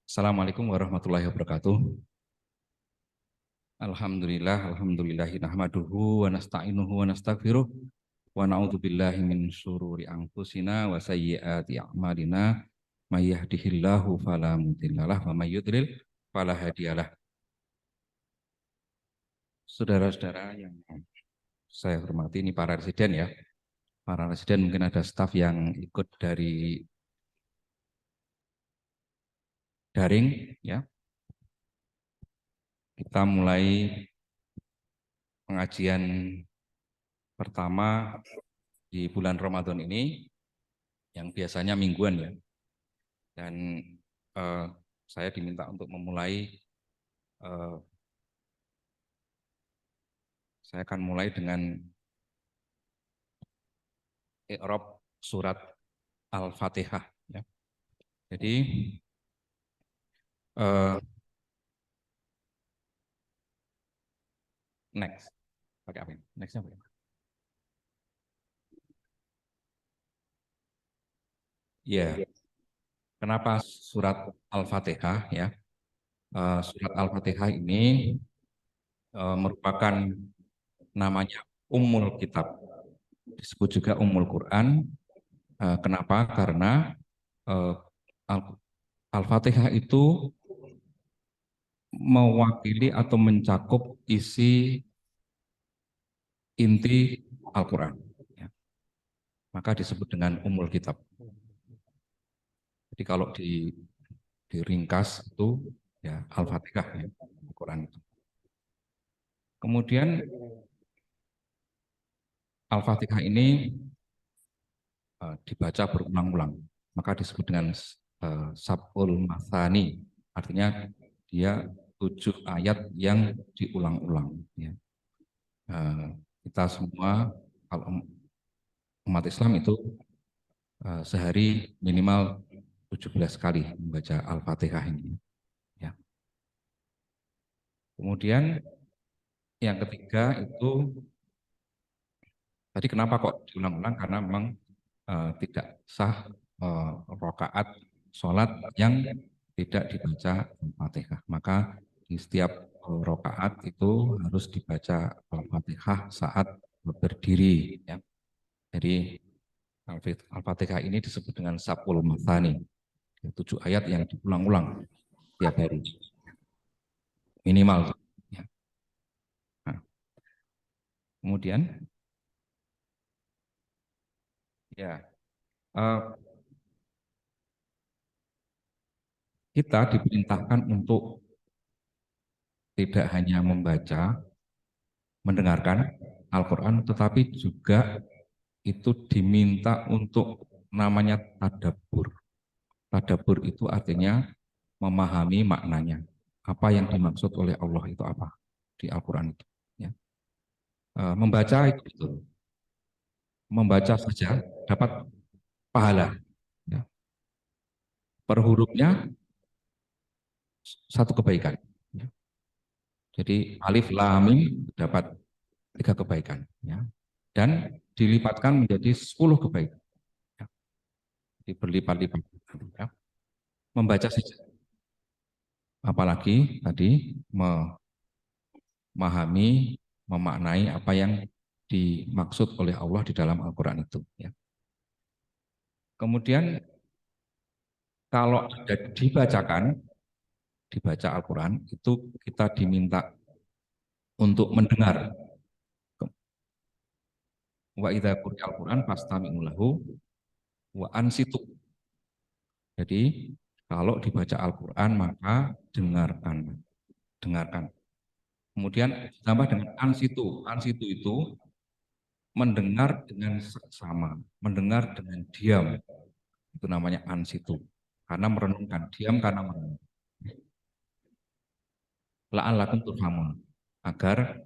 Assalamualaikum warahmatullahi wabarakatuh. Alhamdulillahi nahmaduhu wa nasta'inuhu wa nastaghfiruh wa na'udzubillahi min syururi anfusina wa sayyiati a'malina may yahdihillahu fala mudhillalah wa may yudlil fala hadiyalah. Saudara-saudara yang saya hormati, ini para residen ya. Para residen, mungkin ada staf yang ikut dari daring ya. Kita mulai pengajian pertama di bulan Ramadan ini yang biasanya mingguan ya. Dan saya diminta untuk memulai, saya akan mulai dengan i'rab surat Al-Fatihah ya. Jadi next pakai apa ini? Nextnya apa? Ya, kenapa surat Al-Fatihah ya? Surat Al-Fatihah ini merupakan namanya Ummul Kitab, disebut juga Ummul Quran. Kenapa? Karena Al-Fatihah itu mewakili atau mencakup isi inti Al-Quran. Ya. Maka disebut dengan Ummul Kitab. Jadi kalau diringkas itu ya Al-Fatihah ya, Al-Quran itu. Kemudian Al-Fatihah ini dibaca berulang-ulang, maka disebut dengan Sab'ul Mathani, artinya dia 7 ayat yang diulang-ulang. Ya. Kita semua kalau umat Islam itu sehari minimal 17 kali membaca Al-Fatihah ini. Ya. Kemudian yang ketiga itu, tadi kenapa kok diulang-ulang? Karena memang tidak sah rakaat sholat yang tidak dibaca Al-Fatihah. Maka di setiap rakaat itu harus dibaca Al-Fatihah saat berdiri. Ya. Jadi Al-Fatihah ini disebut dengan Sab'ul Mathani, 7 ayat yang diulang-ulang tiap hari minimal. Ya. Nah, kemudian ya kita diperintahkan untuk tidak hanya membaca, mendengarkan Al-Quran, tetapi juga itu diminta untuk namanya tadabbur. Tadabbur itu artinya memahami maknanya. Apa yang dimaksud oleh Allah itu apa di Al-Quran itu. Ya. Membaca itu betul. Membaca saja dapat pahala. Ya. Per hurufnya satu kebaikan. Ya. Jadi alif lam mim dapat 3 kebaikan. Ya. Dan dilipatkan menjadi 10 kebaikan. Ya. Jadi berlipat-lipat. Ya. Membaca saja. Apalagi tadi memahami, memaknai apa yang dimaksud oleh Allah di dalam Al-Quran itu. Ya. Kemudian kalau ada dibaca Al-Quran, itu kita diminta untuk mendengar. Wa idza quri'al Qur'an fastami'u lahu wa ansitu. Jadi kalau dibaca Al-Quran maka dengarkan. Dengarkan. Kemudian ditambah dengan ansitu. Ansitu itu mendengar dengan seksama, mendengar dengan diam. Itu namanya ansitu. Karena merenungkan, diam karena merenung. La'allakum turhamun, agar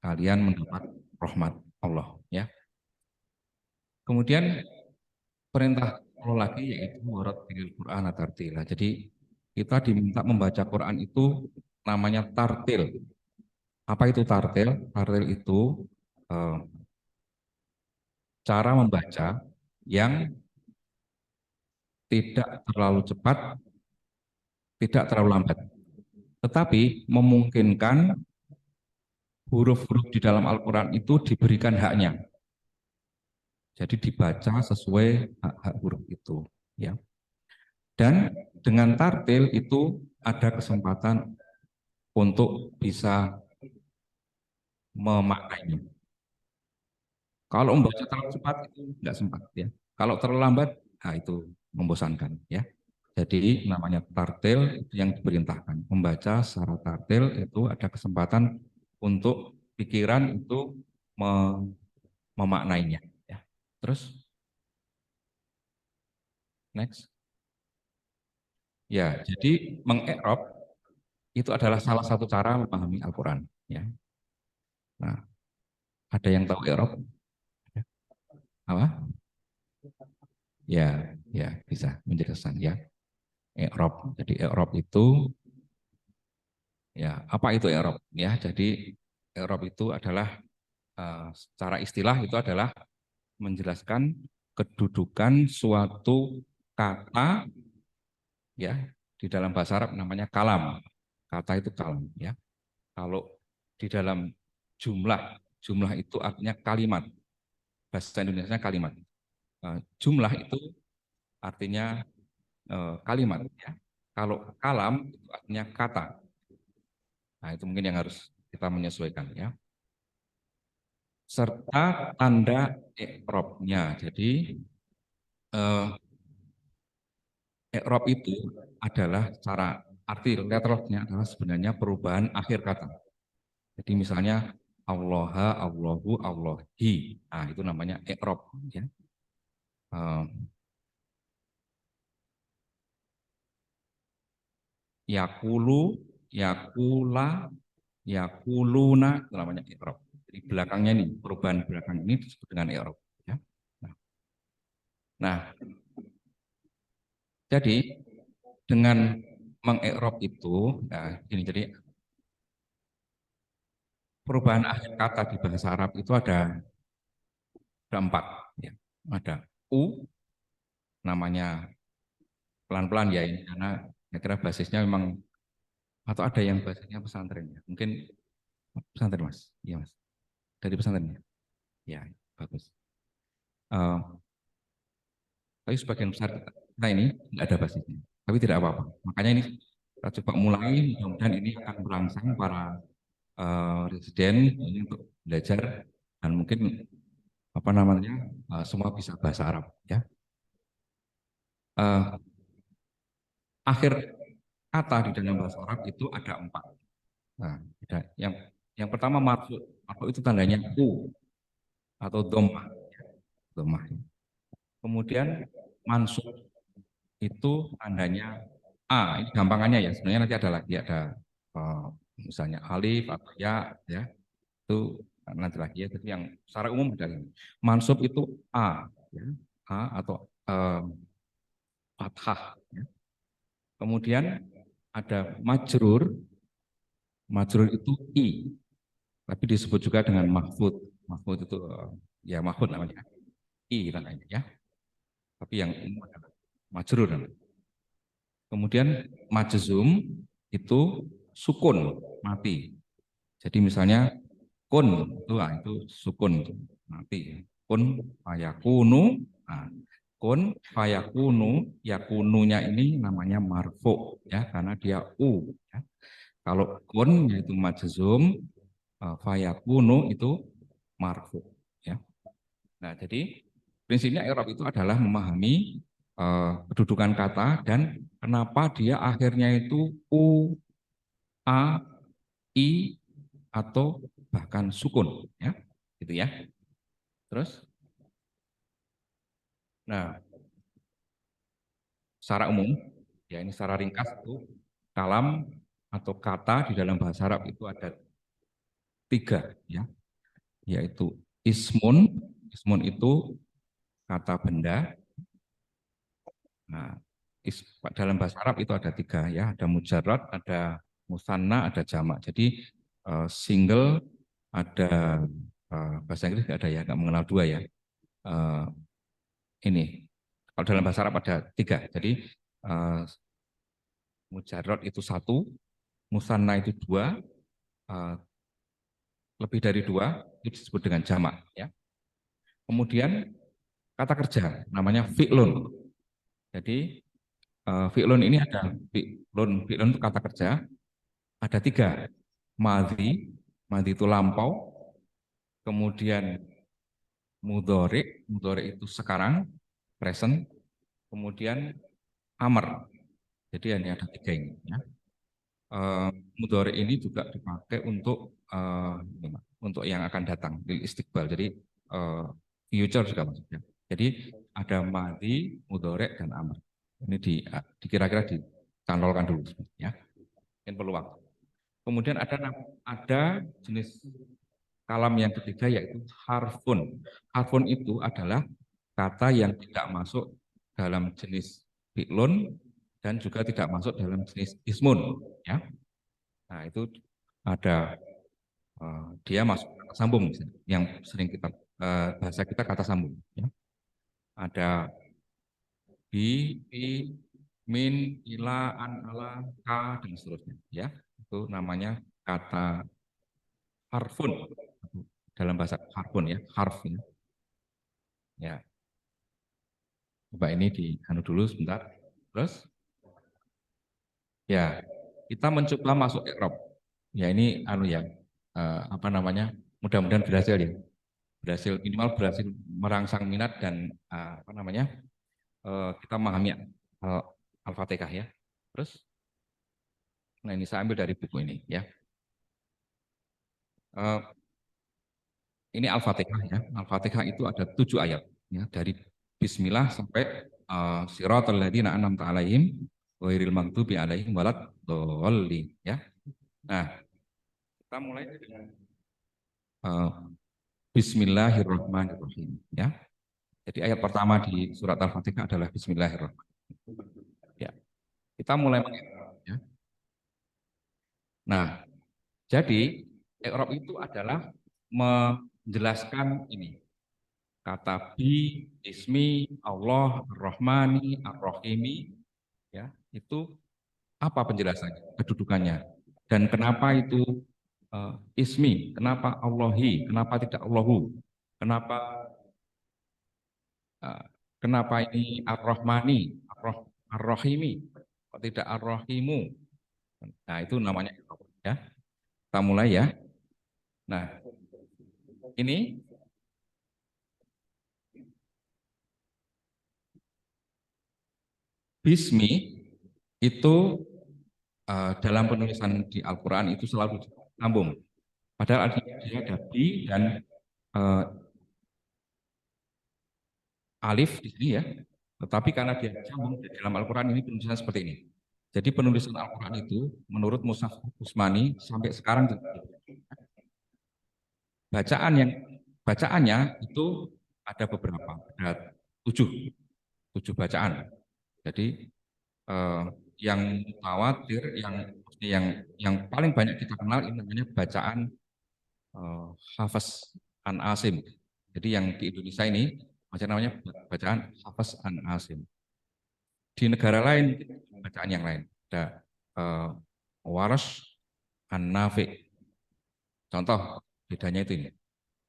kalian mendapat rahmat Allah. Ya. Kemudian perintah Allah lagi yaitu warattilil Qur'ana tartila. Jadi kita diminta membaca Quran itu namanya tartil. Apa itu tartil? Tartil itu cara membaca yang tidak terlalu cepat tidak terlalu lambat. Tetapi memungkinkan huruf-huruf di dalam Al-Quran itu diberikan haknya. Jadi dibaca sesuai hak-hak huruf itu. Ya. Dan dengan tartil itu ada kesempatan untuk bisa memaknainya. Kalau membaca terlalu cepat itu nggak sempat ya. Kalau terlalu lambat, nah itu membosankan ya. Jadi namanya tartil itu yang diperintahkan. Membaca secara tartil itu ada kesempatan untuk pikiran itu memaknainya. Ya. Terus next. Ya, jadi mengikrab itu adalah salah satu cara memahami Al-Quran. Ya. Nah, ada yang tahu i'rab? Apa? Ya, ya bisa menjelaskan ya. I'rab. Jadi i'rab itu ya apa itu i'rab? Ya, jadi i'rab itu adalah secara istilah itu adalah menjelaskan kedudukan suatu kata ya di dalam bahasa Arab namanya kalam. Kata itu kalam ya. Kalau di dalam jumlah, jumlah itu artinya kalimat. Bahasa Indonesia kalimat. Jumlah itu artinya kalimat ya. Kalau kalam itu artinya kata. Nah, itu mungkin yang harus kita menyesuaikan ya. Serta tanda i'rabnya. Jadi i'rab itu adalah secara arti letternya adalah sebenarnya perubahan akhir kata. Jadi misalnya Allah, Allahu, Allahi. Nah, itu namanya i'rab ya. Yakulu, yakula, yakuluna itu namanya i'rab. Jadi belakangnya ini perubahan belakang ini disebut dengan i'rab ya. Nah, nah, jadi dengan mengi'rab itu nah ini jadi perubahan akhir kata di bahasa Arab itu ada empat ya. Ada u namanya pelan-pelan ya ini karena saya kira basisnya memang atau ada yang basisnya pesantren ya. Mungkin pesantren Mas. Iya Mas. Dari pesantren ya. Ya, bagus. Tapi sebagian besar kita ini tidak ada basisnya. Tapi tidak apa-apa. Makanya ini kita coba mulai, mudah-mudahan ini akan merangsang para residen ini untuk belajar dan mungkin apa namanya semua bisa bahasa Arab ya. Uh, akhir kata di dalam bahasa Arab itu ada empat. Nah, yang pertama marfu. Marfu itu tandanya u atau domah. Domah. Kemudian mansub itu tandanya A. Ini gampangannya ya. Sebenarnya nanti ada lagi ada uh, misalnya alif atau ya itu nanti lagi ya. Jadi yang secara umum ada mansub itu A, ya. A atau fathah. Ya. Kemudian ada majrur, majrur itu I, tapi disebut juga dengan mahfud. Mahfud itu ya mahfud namanya, I namanya ya. Tapi yang umum adalah majrur. Kemudian majzum itu sukun mati. Jadi misalnya kun itu sukun mati. Kun fayakunu. Nah, kun fayakunu, yakununya ini namanya marfu ya karena dia u ya. Kalau kun yaitu majzum, fayakunu itu marfu ya. Nah, jadi prinsipnya i'rab itu adalah memahami kedudukan kata dan kenapa dia akhirnya itu u, a, i atau bahkan sukun ya. Gitu ya. Terus nah, secara umum ya ini secara ringkas itu kalam atau kata di dalam bahasa Arab itu ada tiga ya, yaitu ismun. Ismun itu kata benda. Nah, dalam bahasa Arab itu ada tiga ya, ada mujarrad, ada musanna, ada jamak. Jadi single ada bahasa Inggris nggak ada ya, nggak mengenal dua ya. Eh, ini kalau dalam bahasa Arab ada tiga. Jadi mujarrad itu satu, musanna itu dua, lebih dari dua itu disebut dengan jamak. Ya. Kemudian kata kerja namanya fi'lun. Jadi fi'lun ini ada fi'lun itu kata kerja, ada tiga. Madhi, madhi itu lampau, kemudian mudhari itu sekarang, present, kemudian amr. Jadi ini ada tiga ini. Ya. Mudhari ini juga dipakai untuk yang akan datang, lil istiqbal. Jadi future juga maksudnya. Jadi ada madhi, mudhari, dan amr. Ini dikira-kira dicantolkan dulu, ya. Ini perlu waktu. Kemudian ada jenis kalam yang ketiga yaitu harfun. Harfun itu adalah kata yang tidak masuk dalam jenis fi'lun dan juga tidak masuk dalam jenis ismun. Ya. Nah itu ada dia masuk kata sambung yang sering kita bahasa kita kata sambung. Ya. Ada bi, min, ila, an, ala, ka, dan seterusnya. Ya, itu namanya kata harfun dalam bahasa harfun ya, harf ya. Ya, coba ini di anu dulu sebentar. Terus, ya kita mencoba masuk i'rab. Ya ini anu ya, apa namanya? Mudah-mudahan berhasil ya. Minimal berhasil merangsang minat dan apa namanya? Kita memahami Al-Fatihah ya. Terus, nah ini saya ambil dari buku ini ya. Ini Al-Fatihah ya. Al-Fatihah itu ada 7 ayat ya, dari Bismillah sampai Siratal ladzina an'amta 'alaihim ghairil maghdubi 'alaihim waladdallin ya. Nah, kita mulai dengan Bismillahirrahmanirrahim ya. Jadi ayat pertama di surat Al-Fatihah adalah Bismillahirrahmanirrahim. Ya. Kita mulai mengi'rab ya. Nah, jadi i'rab itu adalah menjelaskan ini kata bi, ismi, Allah, Ar-Rahmani, Ar-Rahimi, ya itu apa penjelasannya, kedudukannya, dan kenapa itu ismi, kenapa Allahi, kenapa tidak Allahu, kenapa uh, kenapa ini Ar-Rahmani, Ar-Rahimi, kok tidak Ar-Rahimu. Nah itu namanya ya. Kita mulai ya. Nah ini Bismi itu dalam penulisan di Al-Quran itu selalu disambung. Padahal artinya dia ada bi dan alif di sini ya. Tetapi karena dia disambung di dalam Al-Quran ini penulisan seperti ini. Jadi penulisan Al-Quran itu menurut Mushaf Utsmani sampai sekarang bacaannya itu ada beberapa, ada tujuh bacaan. Jadi yang mutawatir, yang paling banyak kita kenal ini namanya bacaan Hafs an Asim. Jadi yang di Indonesia ini macam namanya bacaan Hafs an Asim. Di negara lain bacaan yang lain ada Warash an Nafi. Contoh bedanya itu ini.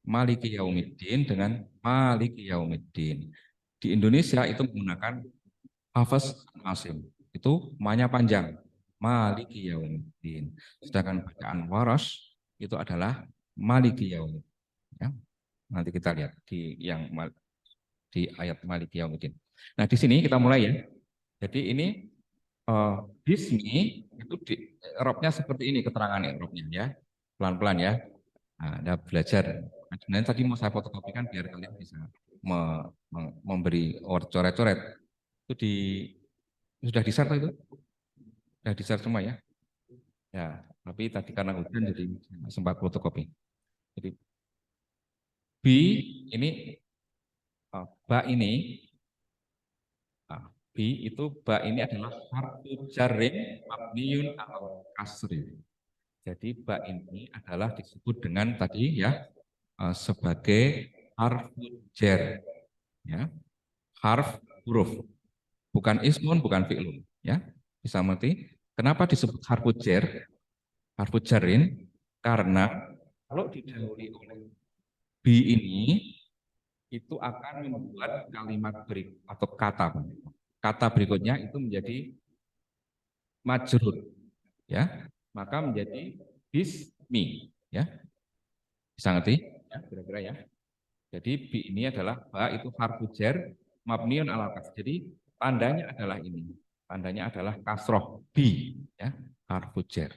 Maliki Yaumiddin dengan Maliki Yaumiddin. Di Indonesia itu menggunakan Hafs an Asim. Itu namanya panjang. Maliki Yaumiddin. Sedangkan bacaan Warash itu adalah Maliki Yaumiddin. Ya. Nanti kita lihat di ayat Maliki Yaumiddin. Nah, di sini kita mulai ya. Jadi ini Bismi itu di Eropnya seperti ini keterangan Eropnya ya. Pelan-pelan ya. Nah, Anda belajar. Nah, sebenarnya tadi mau saya fotokopikan biar kalian bisa memberi coret-coret. Itu sudah di-share itu? Sudah di-share semua ya? Ya, tapi tadi karena hujan jadi sempat fotokopi. Jadi B ini ba ini B itu ba ini adalah harfu jarrin mabniun al kasri. Jadi ba ini adalah disebut dengan tadi ya sebagai harfu jar ya. Harf huruf. Bukan ismun, bukan fi'lun ya. Bisa mengerti? Kenapa disebut harfu jar? Harfu jarin karena kalau didahului oleh bi ini itu akan membuat kalimat berikut atau kata berikutnya itu menjadi majrur, ya, maka menjadi bismi, ya, bisa ngerti, ya, kira-kira ya. Jadi bi ini adalah ba itu harfu jar mabniun ala kasr. Jadi tandanya adalah ini, tandanya adalah kasroh bi, ya, harfu jar.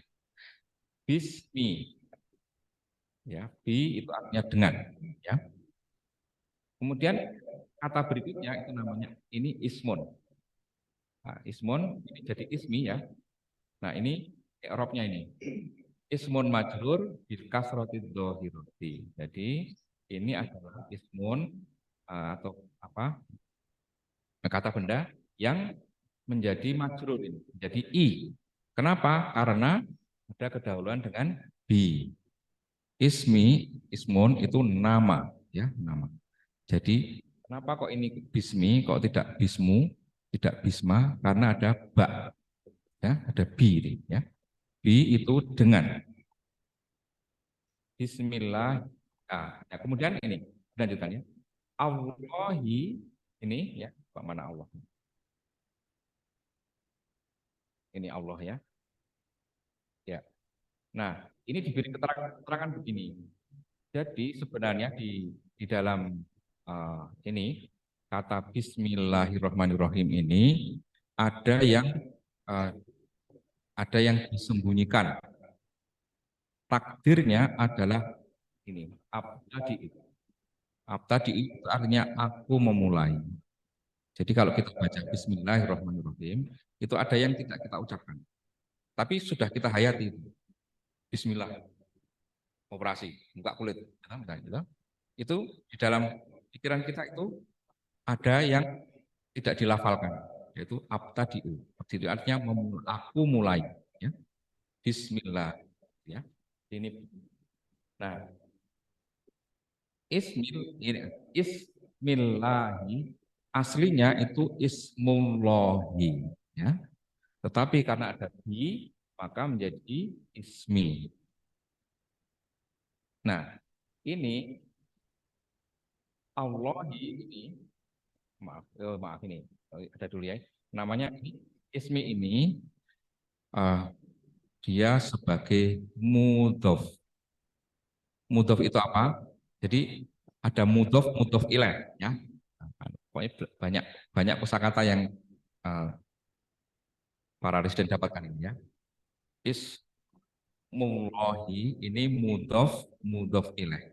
Bismi, ya, bi itu artinya dengan, ya. Kemudian kata berikutnya itu namanya ini ismun. Nah, ismun ini jadi ismi, ya. Nah, ini i'rabnya ini. Ismun majrur bil kasratid dhahirati. Jadi ini adalah ismun atau apa? Kata benda yang menjadi majrur ini, menjadi i. Kenapa? Karena ada kedahuluan dengan bi. Ismun itu nama, ya, nama. Jadi kenapa kok ini bismi, kok tidak bismu, tidak bisma? Karena ada ba, ya, ada bi ini, ya. Bi itu dengan. Bismillah. Ya, kemudian ini lanjutannya. Allahi ini, ya, mana Allah? Ini Allah, ya. Ya. Nah, ini diberi keterangan begini. Jadi sebenarnya di dalam ini kata Bismillahirrahmanirrahim ini ada yang uh, ada yang disembunyikan. Takdirnya adalah ini abtadi. Abtadi itu artinya aku memulai. Jadi kalau kita baca Bismillahirrahmanirrahim itu ada yang tidak kita ucapkan, tapi sudah kita hayati. Bismillah, operasi buka kulit, gitu. Itu di dalam pikiran kita itu ada yang tidak dilafalkan, yaitu abtadi'u. Abtadi'u artinya aku mulai, ya. Bismillah, ya. Ini. Nah, ismillahi aslinya itu ismullahi, ya. Tetapi karena ada bi maka menjadi ismi. Nah, ini Allahi ini maaf ini ada dulu ya. Namanya ini ismi ini uh, dia sebagai mudhof. Mudhof itu apa? Jadi ada mudhof ilaih, ya. Pokoknya banyak banyak kosakata yang uh, para residen dapatkan ini, ya. Ismullahi ini mudhof ilaih.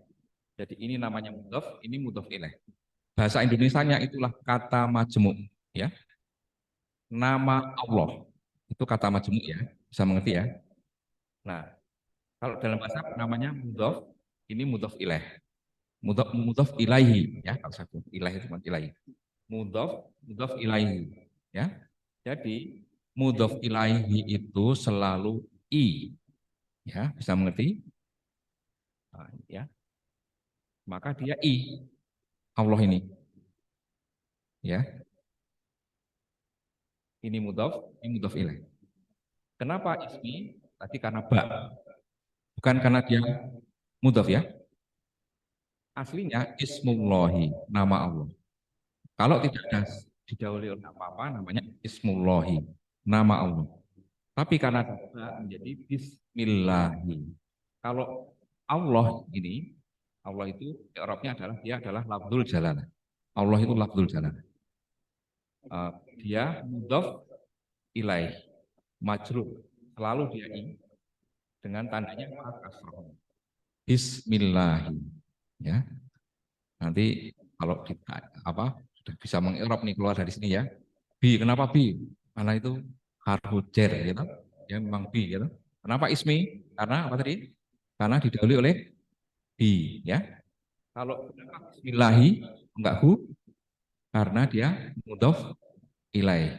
Jadi ini namanya mudhof, ini mudhof ilaih. Bahasa Indonesianya itulah kata majemuk, ya. Nama Allah itu kata majemuk, ya. Bisa mengerti, ya. Nah, kalau dalam bahasa namanya mudhof, ini mudhof ilaih. Mudhof ilaihi, ya, kalau satu ilaih itu ilaihi. Mudhof ilaihi, ya. Jadi mudhof ilaihi itu selalu i, ya, bisa mengerti? Nah, ya. Maka dia i Allah ini, ya. Ini mudhof ilaih. Kenapa ismi? Tadi karena ba, bukan karena dia mudhof, ya. Aslinya ismullahi, nama Allah. Kalau tidak ada didahului oleh apa-apa namanya ismullahi, nama Allah. Tapi karena ada menjadi bismillahi. Kalau Allah ini, Allah itu i'rabnya adalah dia adalah lafzul jalalah. Allah itu lafzul jalalah. Dia mudhof ilaih, majrur, selalu dia i dengan tandanya kasroh. Bismillahi, ya. Nanti kalau kita apa sudah bisa mengi'rab nih keluar dari sini, ya. Bi, kenapa bi? Karena itu harfu jar, gitu. Ya memang bi, gitu. Kenapa ismi? Karena apa tadi? Karena didahului oleh bi, ya. Kalau bismillahi enggak hu karena dia mudhof ilai.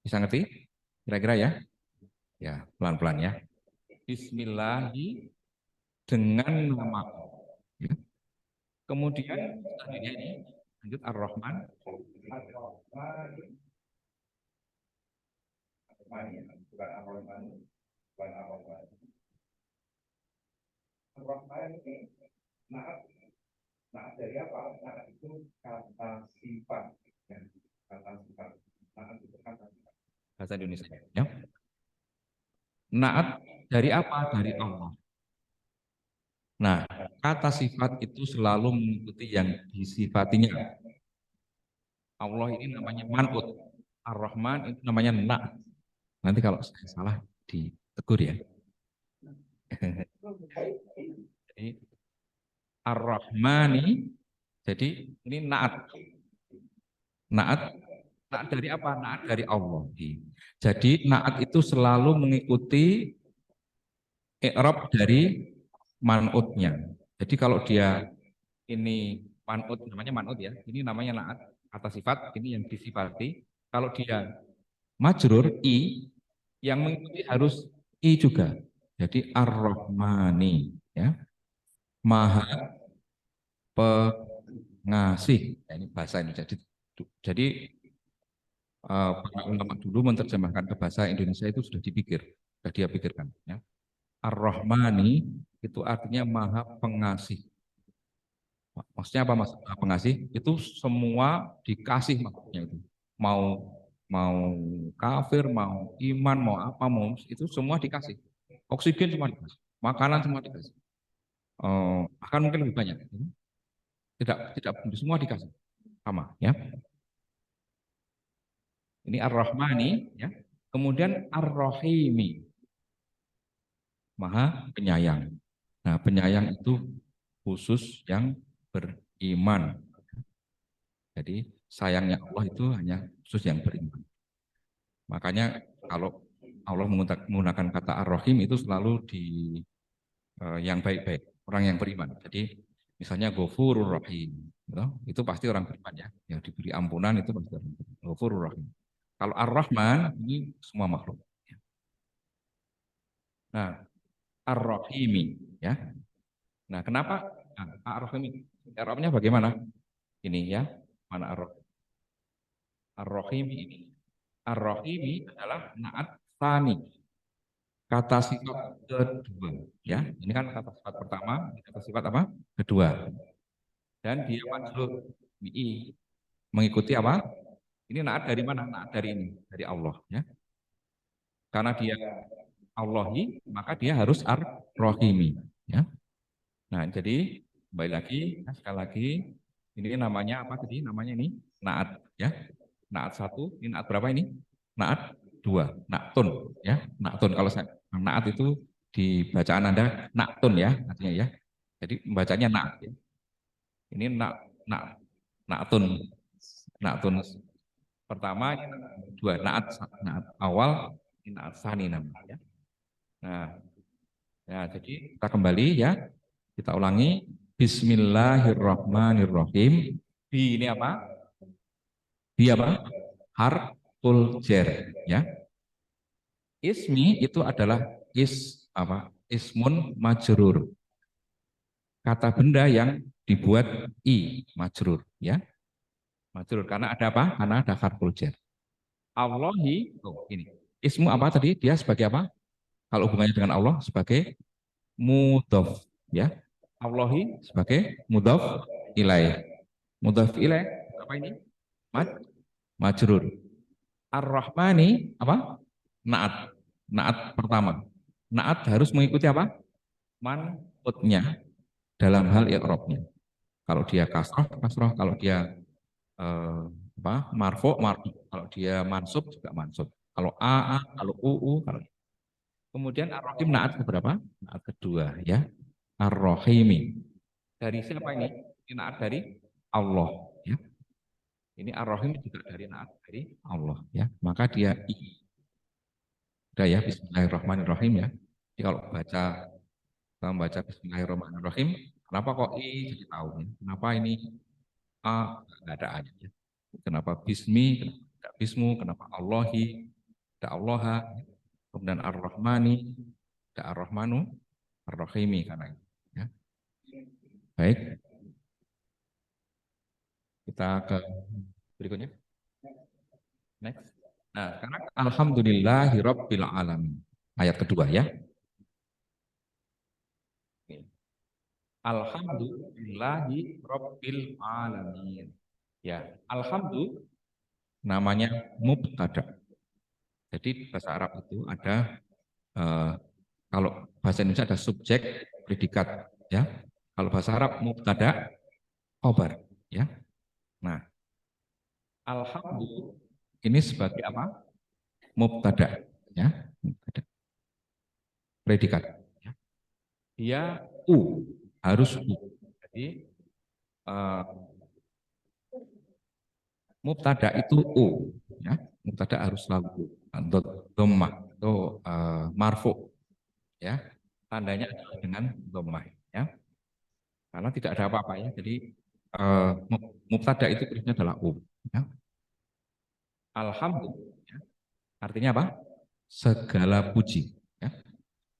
Bisa ngerti? Kira-kira, ya? Ya, pelan-pelan, ya. Bismillahi dengan nama Allah, ya. Kemudian selanjutnya ini lanjut Ar-Rahman. bukan Ar-Rahman, bukan Ar-Rahman. Ar-Rahman ini naat, naat dari apa? Naat itu kata sifat, ya. Kata sifat. Naat itu kata sifat. Bahasa Indonesia, ya. Naat dari apa? Dari Allah. Nah, kata sifat itu selalu mengikuti yang disifatinya. Allah ini namanya man'ut. Ar-Rahman itu namanya naat. Nanti kalau saya salah ditegur ya. Jadi Ar-Rahmani, jadi ini naat. Naat, naat dari apa? Naat dari Allah. Jadi naat itu selalu mengikuti i'rab dari man'utnya. Jadi kalau dia ini man'ut, namanya man'ut ya, ini namanya naat atas sifat, ini yang disifati. Kalau dia majrur, i, yang mengikuti harus i juga. Jadi Ar-Rahmani, ya, Maha Pengasih. Nah, ini bahasa ini. Jadi para ulama dulu menerjemahkan ke bahasa Indonesia itu sudah dipikir, sudah dia pikirkan. Ya. Ar-Rahmani itu artinya Maha Pengasih. Maksudnya apa mas? Pengasih itu semua dikasih maksudnya itu. Mau mau kafir, mau iman, mau apa, mau itu semua dikasih. Oksigen semua dikasih, makanan semua dikasih. Akan mungkin lebih banyak. Tidak semua dikasih sama ya. Ini Ar-Rahmani ya. Kemudian Ar-Rahimi, Maha Penyayang. Nah, penyayang itu khusus yang beriman. Jadi sayangnya Allah itu hanya khusus yang beriman. Makanya kalau Allah menggunakan kata Ar-Rahim itu selalu di yang baik-baik, orang yang beriman. Jadi misalnya Ghafurur Rahim, gitu, itu pasti orang beriman ya. Yang diberi ampunan itu pasti orang beriman. Ghafurur Rahim. Kalau Ar-Rahman ini semua makhluk. Nah, Ar-Rahimi ya. Nah, kenapa Ar-Rahimi? Arabnya bagaimana? Ini ya, mana Ar-Rahimi ini? Ar-Rahimi adalah naat tsani. Kata sifat kedua ya. Ini kan kata sifat pertama, kata sifat apa? Kedua. Dan dia majrur bi, mengikuti apa? Ini naat dari mana? Naat dari ini, dari Allah ya. Karena dia Allahi, maka dia harus ar-Rahimi ya. Nah, jadi kembali lagi, sekali lagi, ini namanya apa tadi? Namanya ini naat ya. Naat satu, ini naat berapa ini? Naat dua, naatun ya. Naatun kalau saya naat itu di bacaan Anda naatun ya, artinya ya. Jadi membacanya naat ya. Ini naatun. Naatun pertama, ini dua, naat awal, ini naat sani namanya. Nah, ya jadi kita kembali ya. Kita ulangi. Bismillahirrahmanirrahim. Bi ini apa? Bi apa? Harful jar. Ya. Ismi itu adalah apa? Ismun majrur. Kata benda yang dibuat i majrur. Ya. Majrur. Karena ada apa? Karena ada harful jar. Allahi. Oh, ini. Ismu apa tadi? Dia sebagai apa? Kalau hubungannya dengan Allah sebagai mudhof. Ya. Allahi sebagai mudhof ilaih. Mudhof ilaih apa ini? Majrur. Ar-Rahmani apa? Naat. Naat pertama. Naat harus mengikuti apa? Man'utnya dalam hal i'rabnya. Kalau dia kasroh, kasroh. Kalau dia marfu, marfu. Kalau dia mansub juga mansub. Kalau a, kalau uu, kalau kemudian ar-Rahim naat keberapa? Naat kedua ya. Ar-Rahimi. Dari siapa ini? Ini naat dari Allah ya. Ini Ar-Rahim juga dari naat dari Allah ya. Maka dia i. Udah ya, Bismillahirrahmanirrahim ya. Jadi kalau kita membaca Bismillahirrahmanirrahim, kenapa kok i jadi tahu ya? Kenapa ini a nggak ada a ya? Kenapa bismi, kenapa bismu, kenapa Allahi, ada Allaha, kemudian Ar-Rahmani, ada Ar-Rahmanu, Ar-Rahimi karena itu. Ya. Baik, kita ke berikutnya. Next. Nah, sekarang Alhamdulillahirabbil alamin. Ayat kedua ya. Alhamdulillahirabbil alamin. Ya, alhamdulillah namanya mubtada. Jadi bahasa Arab itu ada kalau bahasa Indonesia ada subjek, predikat, ya. Kalau bahasa Arab mubtada, khobar, ya. Nah, alhamdulillah ini sebagai apa? Mubtada, ya. Mubtada. Predikat. Ya. Dia harus U. Jadi mubtada itu U, ya. Mubtada harus selalu U. Dhammah atau marfu, ya. Tandanya adalah dengan dhammah, ya. Karena tidak ada apa-apa ya. Jadi mubtada itu tulisnya adalah U. Ya. Alhamdulillah. Ya. Artinya apa? Segala puji. Ya.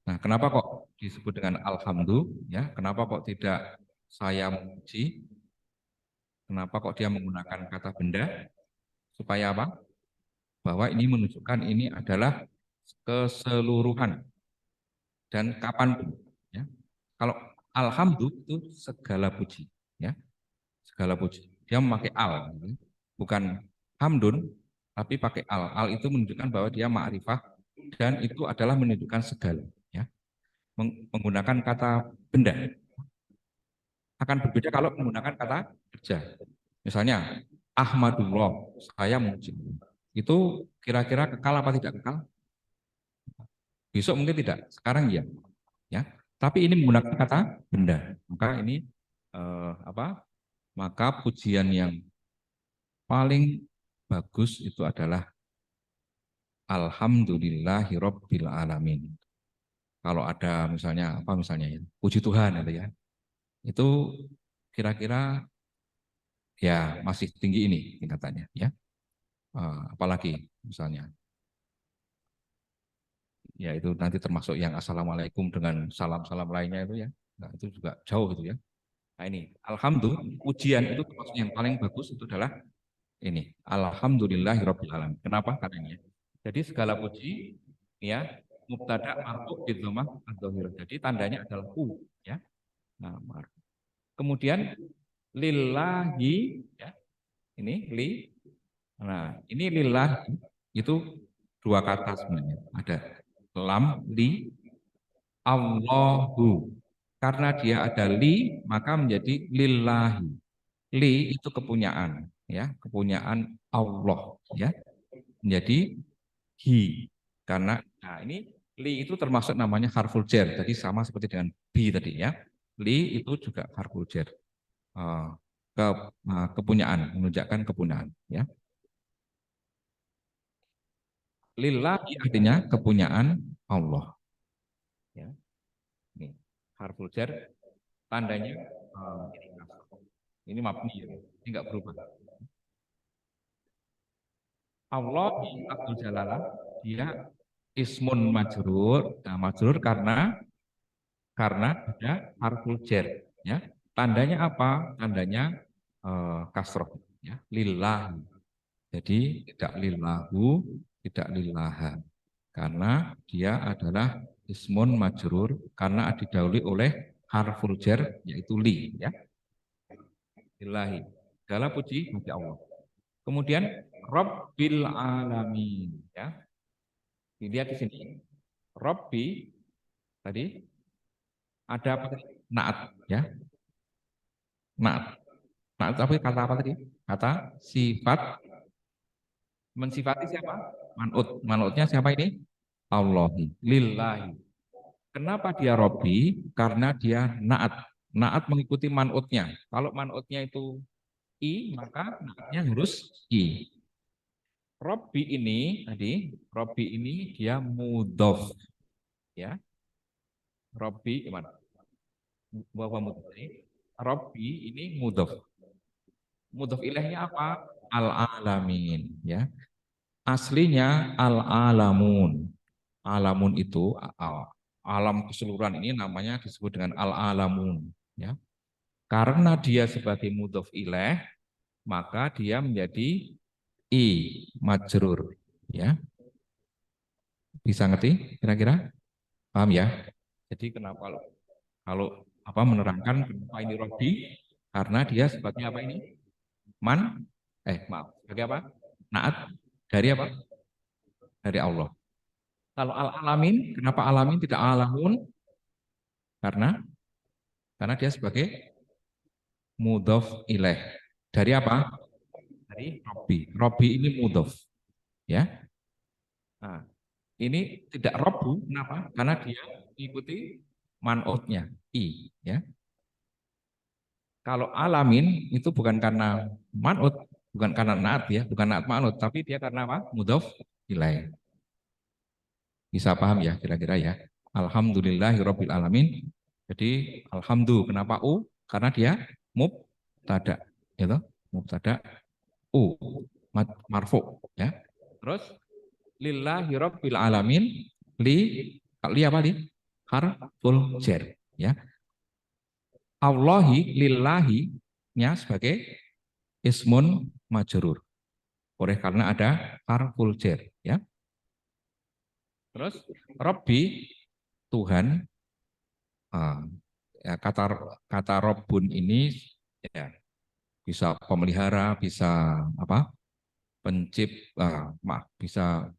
Nah, kenapa kok disebut dengan alhamdulillah? Ya. Kenapa kok tidak saya memuji? Kenapa kok dia menggunakan kata benda? Supaya apa? Bahwa ini menunjukkan ini adalah keseluruhan dan kapanpun. Ya. Kalau alhamdulillah itu segala puji. Ya. Segala puji. Dia memakai al, bukan hamdun, tapi pakai al. Al itu menunjukkan bahwa dia ma'rifah dan itu adalah menunjukkan segala. Ya. Menggunakan kata benda. Akan berbeda kalau menggunakan kata kerja. Misalnya, Ahmadullah, saya memuji. Itu kira-kira kekal apa tidak kekal? Besok mungkin tidak, sekarang iya. Ya. Tapi ini menggunakan kata benda. Maka ini apa? Maka pujian yang paling bagus itu adalah Alhamdulillahirabbil alamin. Kalau ada misalnya apa misalnya ya, puji Tuhan itu ya. Itu kira-kira ya masih tinggi ini tingkatannya ya. Apalagi misalnya ya itu nanti termasuk yang assalamualaikum dengan salam-salam lainnya itu ya. Nah, itu juga jauh gitu ya. Nah ini alhamdulillah pujian itu termasuk yang paling bagus itu adalah ini alhamdulillahirabbil alamin. Kenapa? Karena ini. Jadi segala puji ya mubtada marfu bi dhammah adz-dzahirah. Jadi tandanya adalah u ya. Nah, kemudian lillahi ya. Ini li. Nah, ini lillah itu dua kata sebenarnya. Ada lam li Allahu. Karena dia ada li maka menjadi lillahi. Li itu kepunyaan ya, kepunyaan Allah ya. Menjadi hi karena nah ini li itu termasuk namanya harful jar jadi sama seperti dengan bi tadi ya li itu juga harful jar ke, kepunyaan menunjukkan kepunyaan ya lillahi artinya kepunyaan Allah ya ini harful jar tandanya ini mabni ya ini enggak berubah Allah Abdul Jalalah dia ismun majrur nah majrur karena ada harful jar ya tandanya apa tandanya kasroh ya lillah jadi tidak lillahu tidak lillaha karena dia adalah ismun majrur karena didahului oleh harful jar yaitu li ya lillahi segala puji bagi Allah kemudian Rabbil alamin ya dilihat di sini Rabbi tadi ada apa tadi? Naat ya. Naat. Naat tapi kata apa tadi? Kata sifat mensifati siapa? Manut. Manutnya siapa ini? Allahi. Lillahi. Kenapa dia Robbi? Karena dia naat. Naat mengikuti manutnya. Kalau manutnya itu I, maka naatnya harus I. Robbi ini tadi, Robbi ini dia mudhof. Ya. Robbi gimana? Bahwa mudhof ini. Robbi ini mudhof. Mudhof ilaihnya apa? Al-alamin ya. Aslinya al-alamun. Alamun itu alam keseluruhan ini namanya disebut dengan al-alamun ya. Karena dia sebagai mudhof ilaih maka dia menjadi i majrur ya. Bisa ngerti kira-kira? Paham ya? Jadi kenapa kalau kalau apa menerangkan kenapa ini Robbi? Karena dia sebagai apa ini? Maaf, sebagai apa? Naat dari apa? Dari Allah. Kalau al-alamin, kenapa alamin tidak alamun? Karena dia sebagai mudhof ilaih. Dari apa? Dari Robbi. Robbi ini mudhof, ya. Nah, ini tidak Robbu, kenapa? Karena dia mengikuti man'utnya, i, ya. Kalau alamin itu bukan karena man'ut, bukan karena naat ya, bukan naat man'ut, tapi dia karena apa? Mudhof ilaih. Bisa paham ya kira-kira ya? Alhamdulillahirabbil alamin. Jadi alhamdulillah kenapa u? Karena dia mubtada, gitu. Mubtada u marfu ya. Terus lillahirabbil alamin li apa li? Harful jar ya. Allahi lillahi nya sebagai ismun majrur. Oleh karena ada harful jar ya. Terus Rabbi Tuhan, ya, kata Robun ini ya, bisa pemelihara, bisa apa? Bisa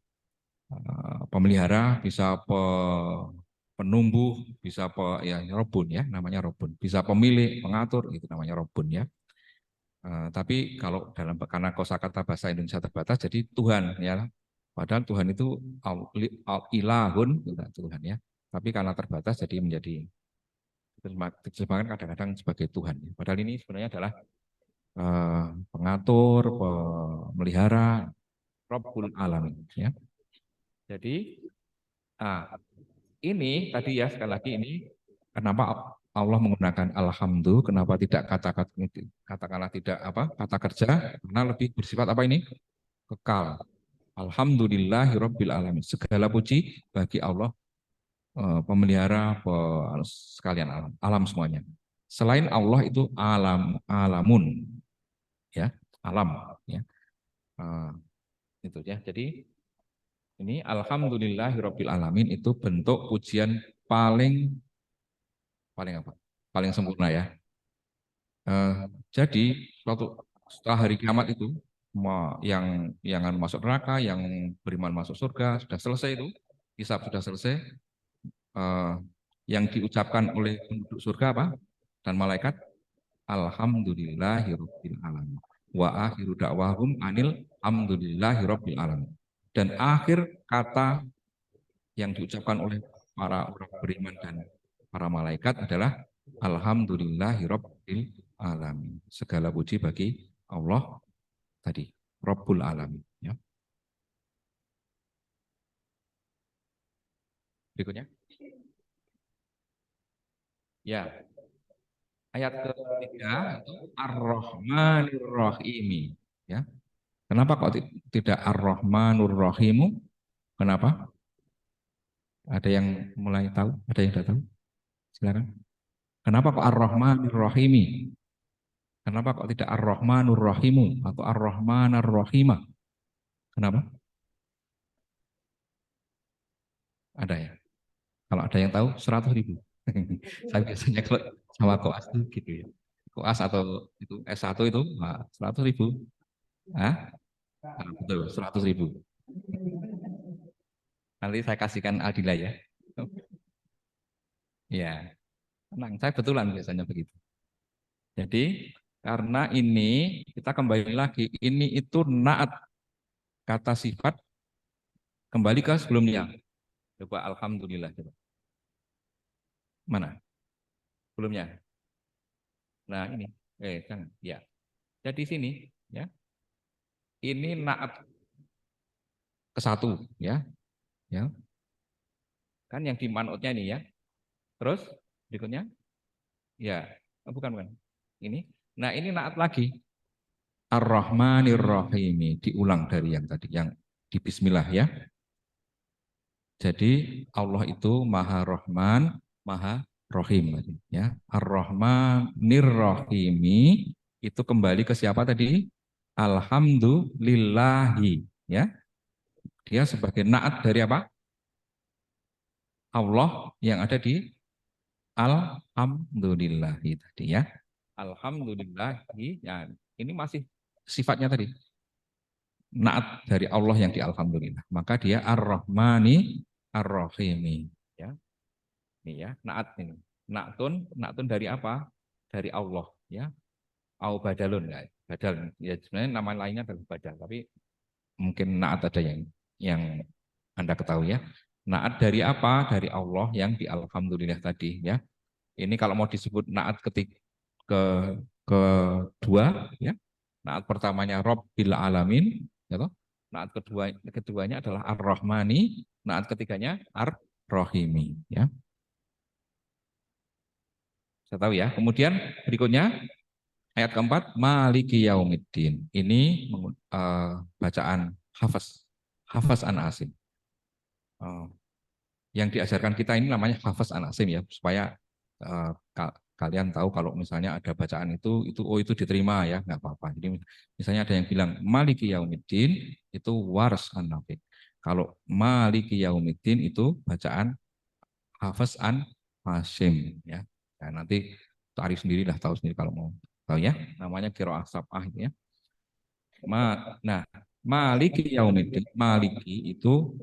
pemelihara, bisa penumbuh, bisa ya Robun ya, namanya Robun. Bisa pemilik, pengatur, itu namanya Robun ya. Tapi kalau karena kosakata bahasa Indonesia terbatas, jadi Tuhan ya. Padahal Tuhan itu ilahun, Tuhan ya. Tapi karena terbatas, jadi menjadi diterjemahkan kadang-kadang sebagai Tuhan. Padahal ini sebenarnya adalah pengatur, pemelihara, Rabbul Alamin. Ya. Jadi ini tadi ya sekali lagi ini kenapa Allah menggunakan alhamdulillah, kenapa tidak katakanlah tidak apa kata kerja, karena lebih bersifat apa ini kekal. Alhamdulillahirabbil alamin. Segala puji bagi Allah pemelihara sekalian alam semuanya. Selain Allah itu alamun ya, alam ya. Itu ya. Jadi ini alhamdulillahirabbil alamin itu bentuk pujian paling apa? Paling sempurna ya. Jadi setelah hari kiamat itu yang masuk neraka, yang beriman masuk surga sudah selesai itu, hisab sudah selesai. Yang diucapkan oleh penduduk surga apa? Dan malaikat, alhamdulillahirabbil alamin. Wa akhiru da'wahum anil hamdulillahirabbil alamin. Dan akhir kata yang diucapkan oleh para orang beriman dan para malaikat adalah alhamdulillahirabbil alamin. Segala puji bagi Allah tadi, Rabbul alamin ya. Berikutnya. Ya, ayat ketiga itu Ar-Rahmanir Rahim. Ya. Kenapa kok tidak Ar-Rahmanur Rahimu? Kenapa? Ada yang mulai tahu? Ada yang tidak tahu? Silakan. Kenapa kok Ar-Rahmanir Rahimi? Kenapa kok tidak Ar-Rahmanur Rahimu atau Ar-Rahmanar Rahimah? Kenapa? Ada ya? Kalau ada yang tahu, 100.000. Saya biasanya kalau sama koas itu gitu ya. Koas atau itu S1 itu 100.000. Hah? Betul, 100.000. Nanti saya kasihkan Adila ya. Ya, tenang. Saya betulan biasanya begitu. Jadi karena ini kita kembali lagi, ini itu naat kata sifat kembali ke sebelumnya. Coba alhamdulillah coba. Mana? Sebelumnya. Nah, ini. Jangan. Ya. Jadi sini ya. Ini naat ke satu ya. Ya. Kan yang di manutnya ini ya. Terus berikutnya ya, bukan. Ini. Nah, ini naat lagi. Ar-Rahmanir Rahim, diulang dari yang tadi yang di bismillah ya. Jadi Allah itu Maha Rahman, Maha Rahim ya. Ar-Rahmanir Rahim itu kembali ke siapa tadi? Alhamdulillahi ya. Dia sebagai naat dari apa? Allah yang ada di alhamdulillahi tadi ya. Alhamdulillahi. Ya, ini masih sifatnya tadi. Naat dari Allah yang di alhamdulillah. Maka dia ar-Rahmani ar-Rahimi. Ya. Ini ya, naat ini. Naatun dari apa? Dari Allah ya. Au badalun ya. Badal. Ya sebenarnya nama lainnya adalah badal, tapi mungkin naat ada yang Anda ketahui ya. Naat dari apa? Dari Allah yang di alhamdulillah tadi ya. Ini kalau mau disebut naat ke kedua ya. Naat pertamanya Rabbil Alamin ya toh. Naat keduanya adalah Ar-Rahmani, naat ketiganya Ar-Rahimi ya. Saya tahu ya. Kemudian berikutnya ayat keempat Maliki Yaumiddin. Ini bacaan Hafaz an Asim. Yang diajarkan kita ini namanya Hafaz an Asim ya, supaya kalian tahu kalau misalnya ada bacaan itu diterima ya, nggak apa-apa. Jadi misalnya ada yang bilang Maliki Yaumiddin itu Wars an Nafi. Kalau Maliki Yaumiddin itu bacaan Hafaz an Asim ya. Nah, nanti tarik sendirilah, tahu sendiri kalau mau tahu ya. Namanya qiraah sab'ah itu ya. Nah, Maliki Yaumiddin, Maliki itu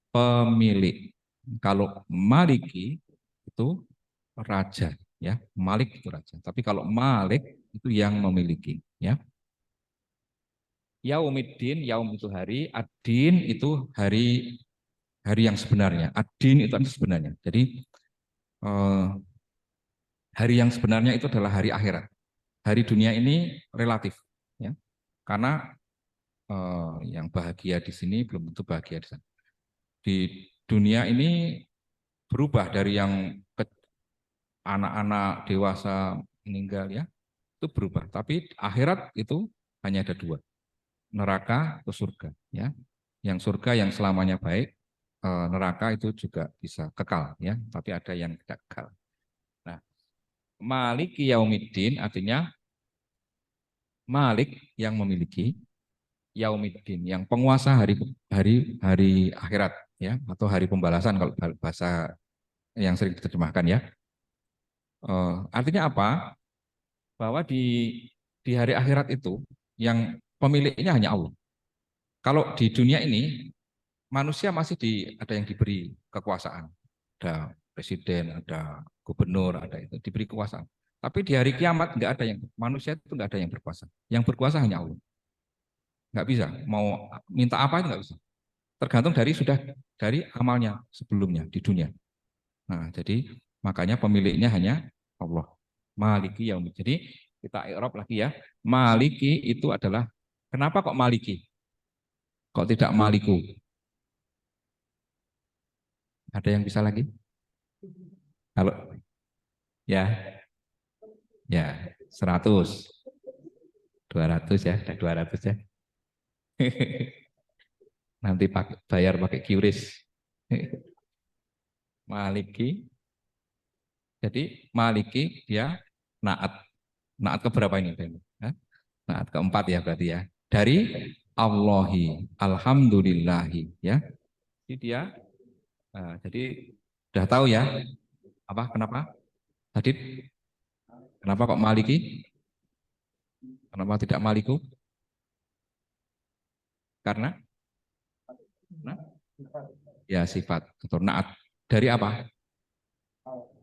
pemilik. Kalau Maliki itu raja ya, Malik itu raja. Tapi kalau Malik itu yang memiliki ya. Yaumiddin, yaum itu hari, ad-din itu hari yang sebenarnya. Ad-din itu sebenarnya. Jadi hari yang sebenarnya itu adalah hari akhirat. Hari dunia ini relatif ya. Karena yang bahagia di sini belum tentu bahagia di sana. Di dunia ini berubah dari yang anak-anak dewasa meninggal ya, itu berubah. Tapi akhirat itu hanya ada dua, neraka atau surga ya. Yang surga yang selamanya baik, neraka itu juga bisa kekal ya, tapi ada yang tidak kekal. Nah, Maliki Yaumiddin artinya Malik yang memiliki, Yaumiddin yang penguasa hari akhirat ya, atau hari pembalasan kalau bahasa yang sering diterjemahkan ya. Artinya apa? Bahwa di hari akhirat itu yang pemiliknya hanya Allah. Kalau di dunia ini manusia masih ada yang diberi kekuasaan, ada presiden, ada gubernur, ada itu diberi kekuasaan. Tapi di hari kiamat nggak ada yang manusia itu nggak ada yang berkuasa. Yang berkuasa hanya Allah. Nggak bisa. Mau minta apa itu nggak bisa. Tergantung dari amalnya sebelumnya di dunia. Nah, jadi makanya pemiliknya hanya Allah. Maliki Yaumid. Jadi kita i'rab lagi ya. Maliki itu adalah, kenapa kok Maliki? Kok tidak Maliku? Ada yang bisa lagi? Kalau ya, ya 100, 200 ya, ada 200 ya. Nanti bayar pakai QRIS. Maliki. Jadi Maliki dia naat. Naat keberapa ini? Naat keempat ya berarti ya. Dari Allahi, alhamdulillahi ya. Jadi dia jadi udah tahu ya apa kenapa? Tadi kenapa kok Maliki? Kenapa tidak Maliku? Karena nah, ya sifat atau naat dari apa?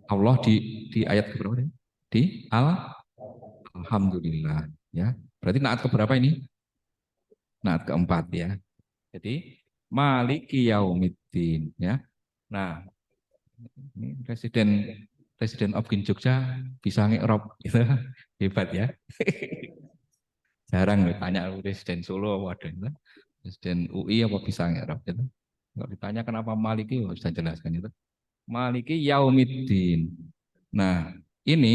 Allah di ayat keberapa ini? Di alhamdulillah ya. Berarti naat keberapa ini? Naat keempat ya. Jadi Maliki Yaumiddin ya. Nah, ini Presiden Opkin Jogja bisa ngerob gitu. Hebat ya. Jarang ditanya Presiden Solo ada itu. Presiden UI apa bisa ngerob itu. Kalau ditanya kenapa Maliki, bisa jelaskan itu. Maliki Yaumiddin. Nah, ini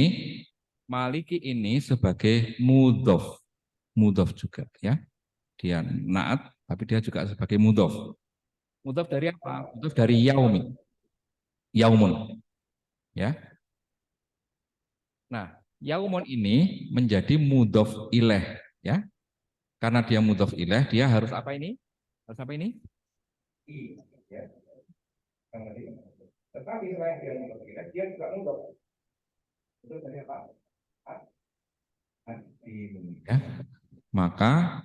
Maliki ini sebagai mudhof. Mudhof juga ya. Dia naat tapi dia juga sebagai mudhof. Mudhof dari apa? Mudhof dari yaumi. Yaumun ya. Nah, yaumun ini menjadi mudhof ilaih ya. Karena dia mudhof ilaih, dia harus apa ini? Harus apa ini? Tetapi selain dia mudhof ilaih, dia juga mudhof. Itu dari apa? Ad-dinu. Ya. Maka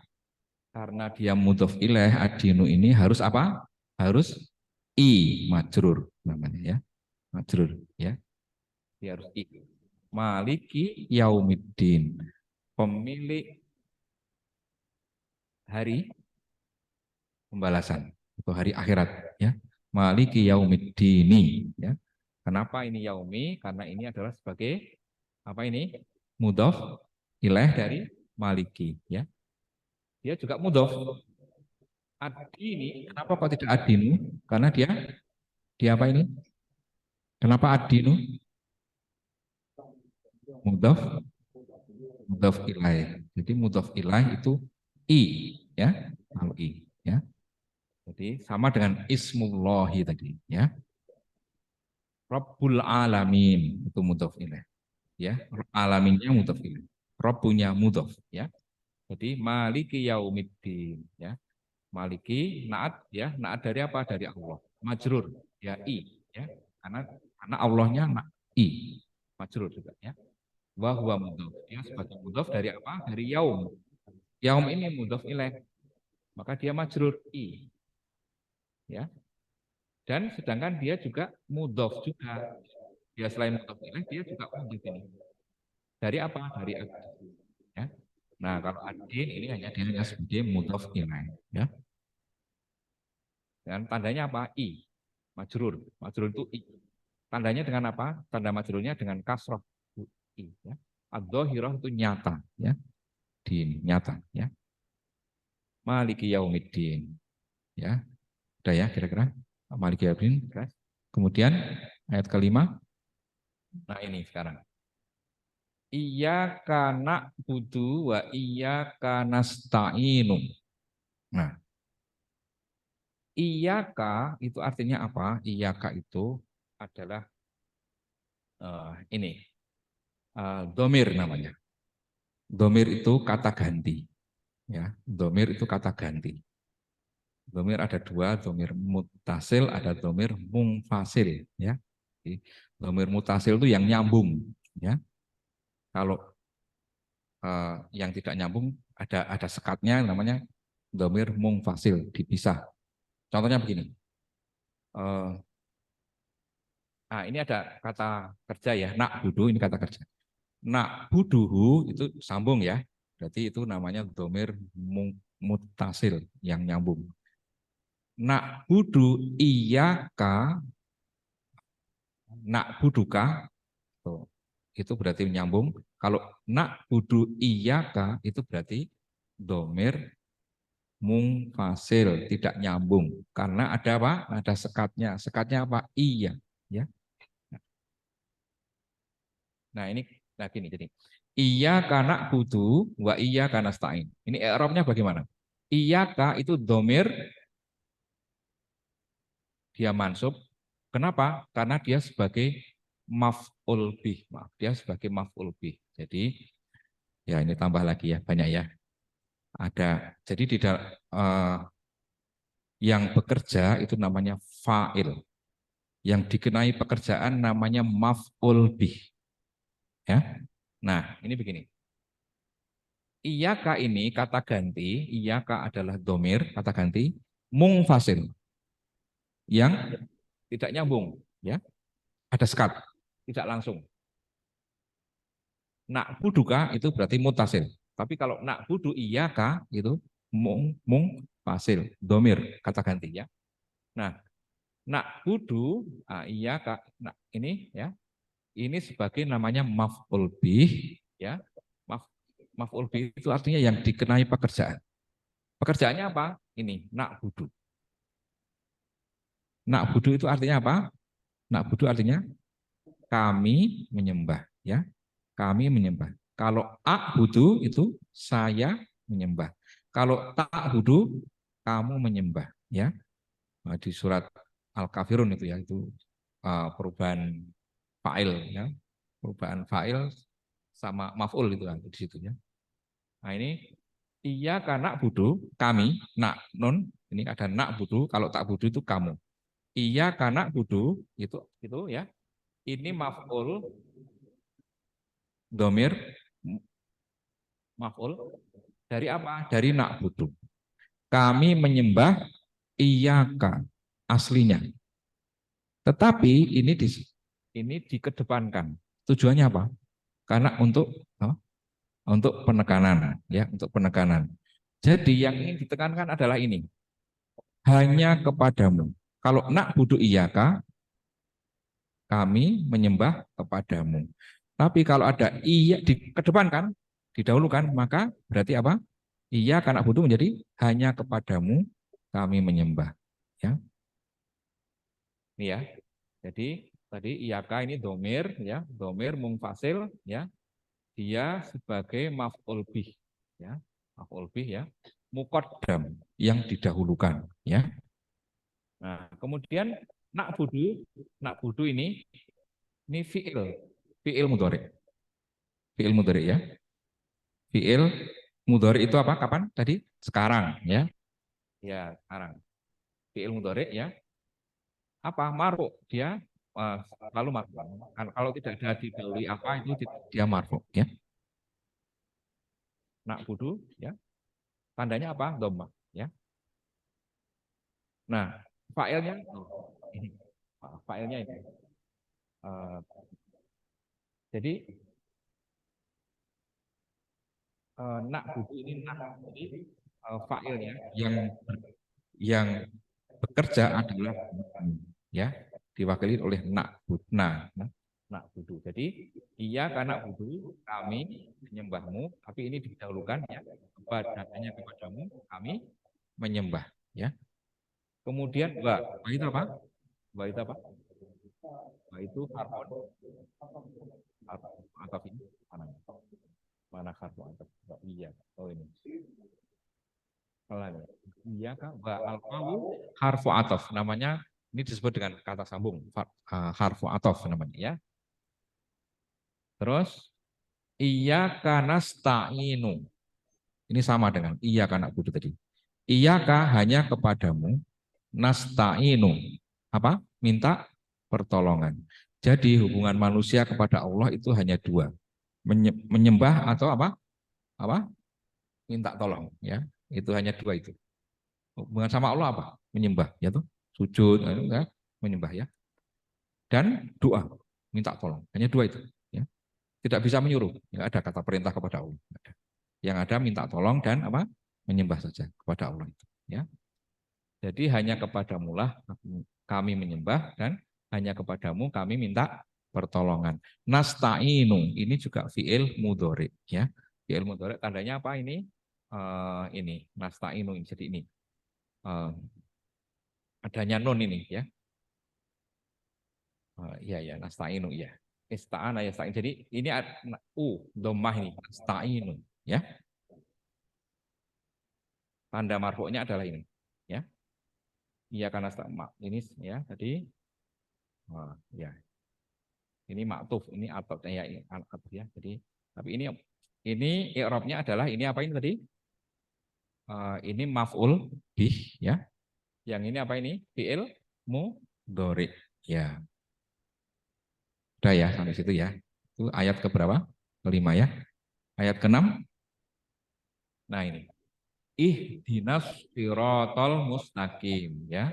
karena dia mudhof ilaih, ad-dinu ini harus apa? Harus majrur namanya ya. Majrur ya. Dia harus Maliki yaumiddin. Pemilik hari pembalasan atau hari akhirat ya. Maliki yaumiddini ya. Kenapa ini yaumi? Karena ini adalah sebagai apa ini? Mudhof ilaih dari maliki ya. Dia juga mudhof. Ad-dini, kenapa kok tidak ad-dinu? Karena dia apa ini? Kenapa ad-dinu? Mudhof ilaih. Jadi mudhof ilaih itu ya, ya. Jadi sama dengan ismullahi tadi ya. Rabbul alamin itu mudhof ilaih ya. Alaminnya mudhof ilaih. Rabbunya mudhof ya. Jadi maliki yaumiddin ya. Maliki naat ya, naat dari apa? Dari Allah. Majrur ya ya. Karena Allahnya majrur juga ya. Wa huwa mudhof. Dia sebagai mudhof dari apa? Dari yaum. Yaum ini mudhof ilaih. Maka dia majrur ya. Dan sedangkan dia juga mudhof juga. Dia selain mudhof ilaih, dia juga mudhof ini. Dari apa? Dari ad-din. Ya. Nah, kalau ad-din ini hanya sebagai mudhof ilaih. Ya. Dan tandanya apa? Majrur. Majrur itu Tandanya dengan apa? Tanda majrurnya dengan kasroh. Ya. Ad-dhahirah itu nyata. Ya. Din, nyata. Ya. Maliki yaumiddin. Ya. Udah ya kira-kira? Maliki yaumiddin. Kemudian ayat kelima. Nah ini sekarang. Iyyaka na'budu wa iyyaka nasta'inu. Nah, iyyaka itu artinya apa? Iyyaka itu adalah ini domir namanya. Domir itu kata ganti. Ya, domir itu kata ganti. Domir ada dua, domir mutasil, ada domir mungfasil. Ya, domir mutasil itu yang nyambung. Ya, kalau yang tidak nyambung ada sekatnya namanya domir mungfasil, dipisah. Contohnya begini. Nah, ini ada kata kerja ya, nak budu ini kata kerja. Nak buduhu itu sambung ya. Berarti itu namanya domir mutasil yang nyambung. Nak budu iyaka, nak buduka, itu berarti nyambung. Kalau nak budu iyaka itu berarti domir mungfasil, tidak nyambung. Karena ada apa? Ada sekatnya. Sekatnya apa? Iya. Ya. Nah ini gini jadi iya karena butuh wa iya karena stain. Ini i'rabnya bagaimana? Iyaka itu domir dia mansub. Kenapa? Karena dia sebagai maf'ul bih. Maaf, dia sebagai maf'ul bih. Jadi ya ini tambah lagi ya banyak ya. Ada jadi tidak yang bekerja itu namanya fa'il. Yang dikenai pekerjaan namanya maf'ul bih. Ya. Nah, ini begini. Iyaka ini kata ganti, iyaka adalah domir, kata ganti, mungfasil, yang tidak nyambung, ya, ada sekat, tidak langsung. Nak buduka itu berarti mutasil, tapi kalau nak budu iyaka itu mungfasil, domir, kata ganti, ya. Nah, nak budu iyaka, nah ini ya, ini sebagai namanya maf'ul bih, ya. Maf'ul bih itu artinya yang dikenai pekerjaan. Pekerjaannya apa? Ini, nak budu. Nak budu itu artinya apa? Nak budu artinya kami menyembah, ya. Kami menyembah. Kalau budu itu saya menyembah. Kalau tak budu kamu menyembah, ya. Nah, di surat Al-Kafirun itu ya, itu perubahan fa'il, ya. Perubahan fa'il sama maf'ul itu di situ ya. Nah ini iya karena budu kami nak nun ini ada nak budu kalau tak budu itu kamu. Iya karena budu itu ya. Ini maf'ul domir maf'ul dari apa? Dari na'budu. Kami menyembah iyaka aslinya. Tetapi ini dikedepankan. Tujuannya apa? Karena untuk penekanan ya, untuk penekanan. Jadi yang ingin ditekankan adalah ini. Hanya kepadamu. Kalau na'budu iyaka, kami menyembah kepadamu. Tapi kalau ada iya dikedepankan, didahulukan, maka berarti apa? Iya karena butuh menjadi hanya kepadamu kami menyembah. Ya, ini ya. Jadi tadi iyaka ini domir, ya, domir mungfasil, ya, dia sebagai maf'ul bih, ya, maf'ul bih, ya, muqaddam yang didahulukan, ya. Nah, kemudian nak budu ini fiil mudhari ya. Fiil mudhari itu apa? Kapan? Tadi sekarang ya. Ya, sekarang. Fiil mudhari ya. Apa? Marfu. Dia lalu marfu. Kalau tidak ada didahului apa itu dia marfu ya. Nak budu ya. Tandanya apa? Dhammah ya. Nah, failnya ini. Failnya ini. Jadi nak budu ini jadi failnya yang bekerja adalah ya diwakili oleh nak budu. Jadi iya karena budu kami menyembahmu, tapi ini didahulukan ya hanya kepadamu kami menyembah ya. Kemudian wa itu apa? Wa itu apa? Wa itu harfun atau ini mana harfun atau iya. Oh ini. Iya kak, al-qawu harfu atof namanya, ini disebut dengan kata sambung harfu atof namanya ya. Terus iyyaka nasta'inu. Ini sama dengan iyyaka na'budu tadi. Iyyaka hanya kepadamu, nasta'inu. Apa? Minta pertolongan. Jadi hubungan manusia kepada Allah itu hanya dua. Menyembah atau apa? Apa? Minta tolong ya. Itu hanya dua itu. Hubungan sama Allah apa? Menyembah, ya tuh. Sujud, ya, menyembah ya. Dan doa, minta tolong. Hanya dua itu. Ya. Tidak bisa menyuruh. Tidak ada kata perintah kepada Allah. Yang ada minta tolong dan apa? Menyembah saja kepada Allah itu. Ya. Jadi hanya kepadamu lah kami menyembah dan hanya kepadamu kami minta pertolongan. Nasta'inu ini juga fiil mudhari ya. Fiil mudhari tandanya apa ini? Ini nasta'inu jadi ini. Adanya nun ini ya. Iya ya nasta'inu ya. Ista'ana ya sta'in. Jadi ini dhammah ini nasta'inu ya. Tanda marfu'nya adalah ini ya. Iya karena ini ya tadi ya. Ini maktuf, ini atau ya ya. Jadi tapi ini i'rabnya adalah ini apa ini tadi? Ini maf'ul bih ya. Yang ini apa ini? Fi'il mudhari. Ya. Udah ya sampai situ ya. Itu ayat ke berapa? Kelima ya. Ayat ke-6. Nah ini. Ihdinas siratal mustaqim ya.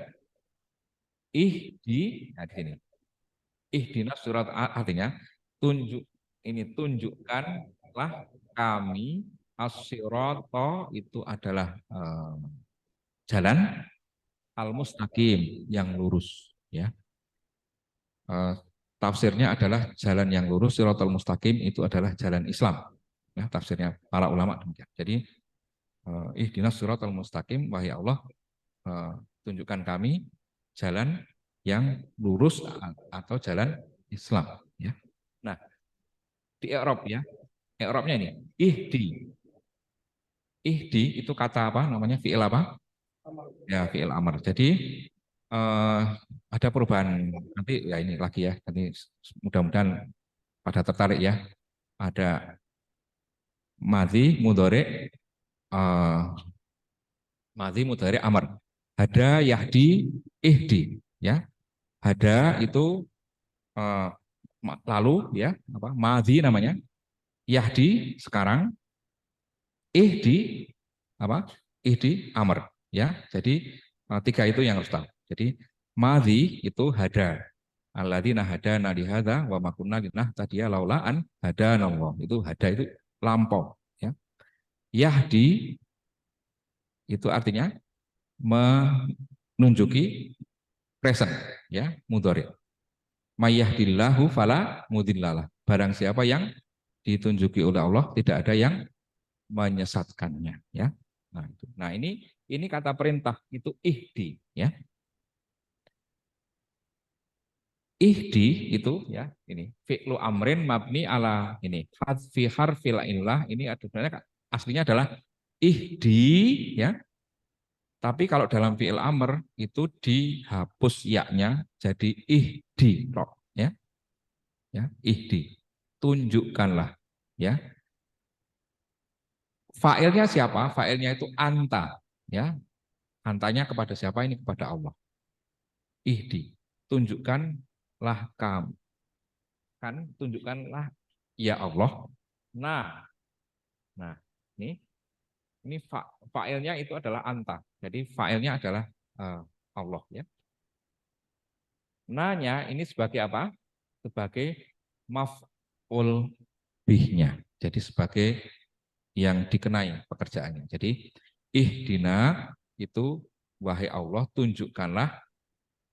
Nah di sini. Ihdinas surat artinya tunjukkanlah kami as-sirata itu adalah jalan al-mustaqim yang lurus ya. Tafsirnya adalah jalan yang lurus, siratal mustaqim itu adalah jalan Islam. Ya, tafsirnya para ulama demikian. Jadi ihdinas siratal mustaqim, wahai Allah, tunjukkan kami jalan yang lurus atau jalan Islam. Ya. Nah, di i'rab ya, i'rabnya ini ihdi. Ihdi itu kata apa? Namanya fi'il apa? Ya, fi'il amr. Jadi ada perubahan nanti ya ini lagi ya. Nanti mudah-mudahan pada tertarik ya. Ada madhi mudhari madhi mudhari amr. Ada yahdi ihdi ya. Hada itu eh, lalu ya, apa? Madhi namanya. Yahdi sekarang, ihdi apa? Ihdi amr ya. Jadi tiga itu yang harus tahu. Jadi madhi itu hada. Alladzina hadana li hadza wa ma kunna linahtadiya laula an hadanallah. Itu hada itu lampau ya. Yahdi itu artinya menunjuki present ya, mudhari. Mayyahdillahu fala mudhillalah. Barang siapa yang ditunjuki oleh Allah tidak ada yang menyesatkannya ya. Nah, itu. Nah, ini kata perintah itu ihdi ya. Ihdi itu ya, ini fi'lu amrin mabni ala ini fi harfil illah, ini sebenarnya aslinya adalah ihdi ya. Tapi kalau dalam fi'il amr itu dihapus yaknya jadi ihdi ya. Ya, ihdi. Tunjukkanlah ya. Fa'ilnya siapa? Fa'ilnya itu anta ya. Antanya kepada siapa? Ini kepada Allah. Ihdi. Tunjukkanlah kamu. Kan tunjukkanlah ya Allah. Nah, nah ini fa'ilnya itu adalah anta. Jadi fa'ilnya adalah Allah ya. Nanya ini sebagai apa? Sebagai maf'ul bihnya. Jadi sebagai yang dikenai pekerjaannya. Jadi ihdina itu wahai Allah tunjukkanlah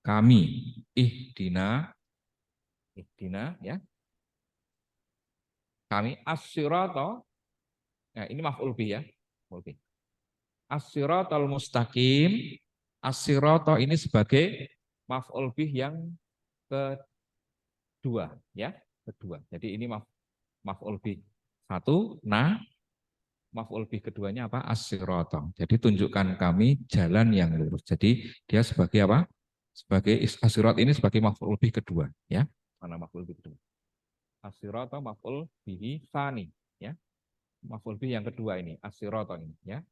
kami. Ihdina ya. Kami as-sirata. Nah, ini maf'ul bih ya. As-siratal mustaqim. As-sirata ini sebagai maf'ul bih yang kedua ya, kedua. Jadi ini maf'ul bih satu, nah maf'ul bih keduanya apa? As-sirata. Jadi tunjukkan kami jalan yang lurus. Jadi dia sebagai apa? Sebagai as-sirat ini sebagai maf'ul bih kedua ya. Mana maf'ul bih kedua? As-sirata maf'ul bihi tsani ya. Maf'ul bih yang kedua ini, as-sirata ini ya.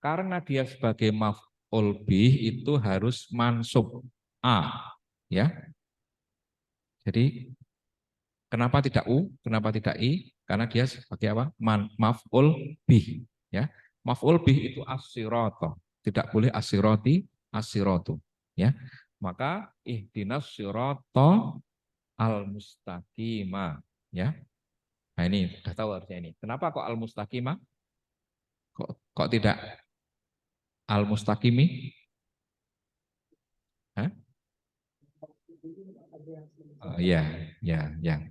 Karena dia sebagai maf'ul bih itu harus mansub a ya. Jadi kenapa tidak u? Kenapa tidak i? Karena dia sebagai apa? Maf'ul bih ya. Maf'ul bih itu as-sirata. Tidak boleh as-sirati, as-siratu ya. Maka ihdinas sirata al-mustaqimah ya. Nah, ini sudah tahu harusnya ini. Kenapa kok al-mustaqimah? Kok tidak al-mustaqimi? Hah? Oh, ya, ya, ya.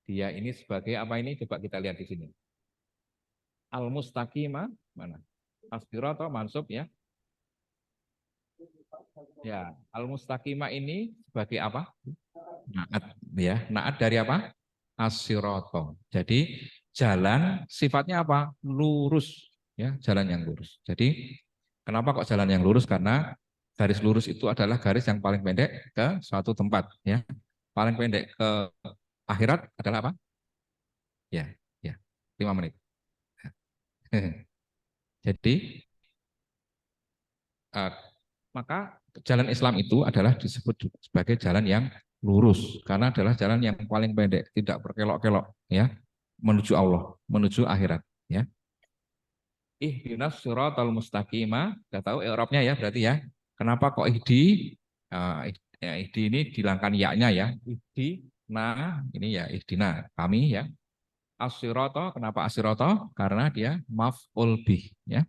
Dia ini sebagai apa ini? Coba kita lihat di sini. Al-mustaqimah mana? As-sirata mansub ya. Ya, al-mustaqimah ini sebagai apa? Naat ya. Naat dari apa? As-sirata. Jadi jalan sifatnya apa? Lurus ya, jalan yang lurus. Jadi kenapa kok jalan yang lurus? Karena garis lurus itu adalah garis yang paling pendek ke suatu tempat ya. Paling pendek ke akhirat adalah apa? Ya, ya. 5 menit. Jadi uh, maka jalan Islam itu adalah disebut sebagai jalan yang lurus karena adalah jalan yang paling pendek, tidak berkelok-kelok ya, menuju Allah, menuju akhirat ya. Ihdinas siratal mustaqimah, sudah tahu i'rabnya ya berarti ya. Kenapa kok ihdi? Ihdi ini dihilangkan ya-nya ya. Ihdi, nah ini ya ihdina, kami ya. As-sirata, kenapa as-sirata? Karena dia maf'ul bih ya.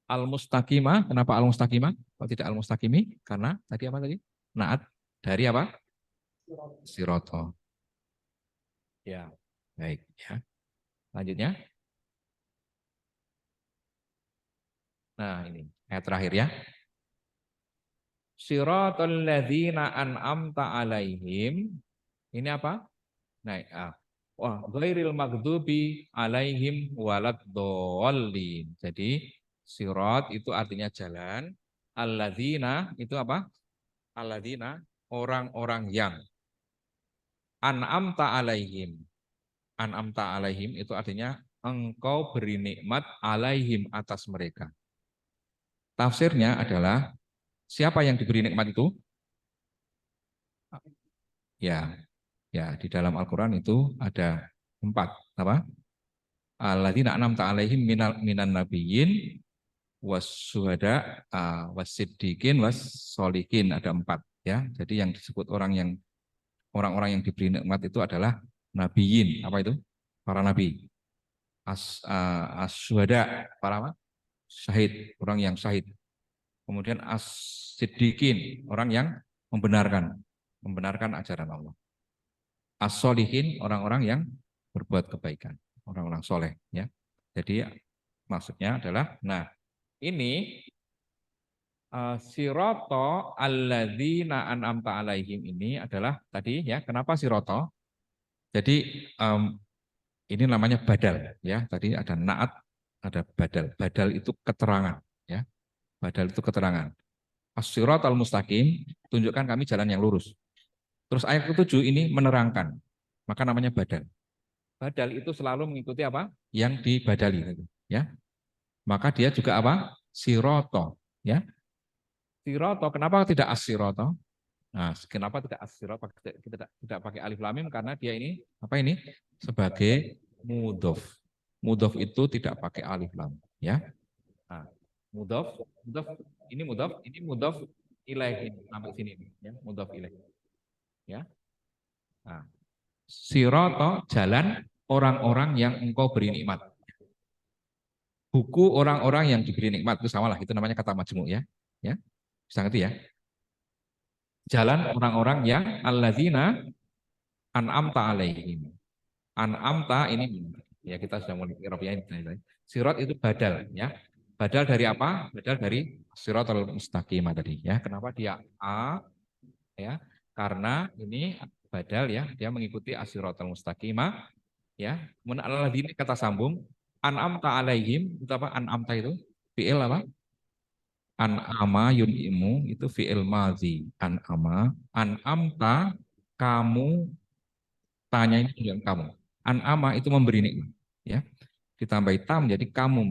Al-mustaqimah, kenapa al-mustaqimah? Kok tidak al-mustaqimi? Karena tadi apa tadi? Naat dari apa? Sirata. Ya, baik ya. Lanjutnya. Nah, ini ayat terakhir ya. Siratal ladzina an'amta alaihim. Ini apa? Nah, wah, ghairil maghdubi alaihim waladdallin. Jadi sirat itu artinya jalan. Alladzina itu apa? Alladzina orang-orang yang an'amta alaihim. An'amta alaihim itu artinya engkau beri nikmat alaihim atas mereka. Tafsirnya adalah siapa yang diberi nikmat itu? Ya, ya di dalam Al-Quran itu ada 4 apa? Alladzina an'amta 'alaihim minan nabiyyin was-syuhada was-siddiqin was-sholihin, ada 4 ya. Jadi yang disebut orang-orang yang diberi nikmat itu adalah nabiyyin, apa itu? Para nabi. As-syuhada, para apa? Syahid, orang yang syahid. Kemudian as-siddiqin, orang yang membenarkan ajaran Allah. As-sholihin, orang-orang yang berbuat kebaikan, orang-orang soleh ya. Jadi maksudnya adalah, nah ini siroto alladzina an'amta alaihim ini adalah tadi ya, kenapa siroto? Jadi ini namanya badal ya. Tadi ada naat, ada badal. Badal itu keterangan ya. Badal itu keterangan. As-siratal mustaqim, tunjukkan kami jalan yang lurus. Terus ayat ke-7 ini menerangkan. Maka namanya badal. Badal itu selalu mengikuti apa? Yang dibadali ya. Maka dia juga apa? Siroto ya. Siroto, kenapa tidak as-siroto? Nah, kenapa tidak as-siroto? Kita tidak pakai alif lam mim karena dia ini apa ini? Sebagai mudhof. Mudhof itu tidak pakai alif lam ya. Nah, mudhof, ini mudhof ilaih sampai sini ya, mudhof ilaih ya. Nah, siroto jalan orang-orang yang engkau beri nikmat. Buku orang-orang yang diberi nikmat itu samalah, itu namanya kata majmu ya. Ya. Bisa ngerti ya? Jalan orang-orang yang alladzina an'amta alaihim. An'amta ini ya kita sudah mulai Eropa ini. Sirat itu badal ya. Badal dari apa? Badal dari siratal mustaqim tadi ya. Kenapa dia A ya? Karena ini badal ya, dia mengikuti as-siratal mustaqimah ya. Kemudian alladzina kata sambung an'amta alaihim itu apa? An'amta itu fi'il apa? An'ama yun'imu itu fi'il madhi. An'amta kamu, tanya ini tujuan kamu. An'ama itu memberi nikmat ya. Ditambah tam jadi kamu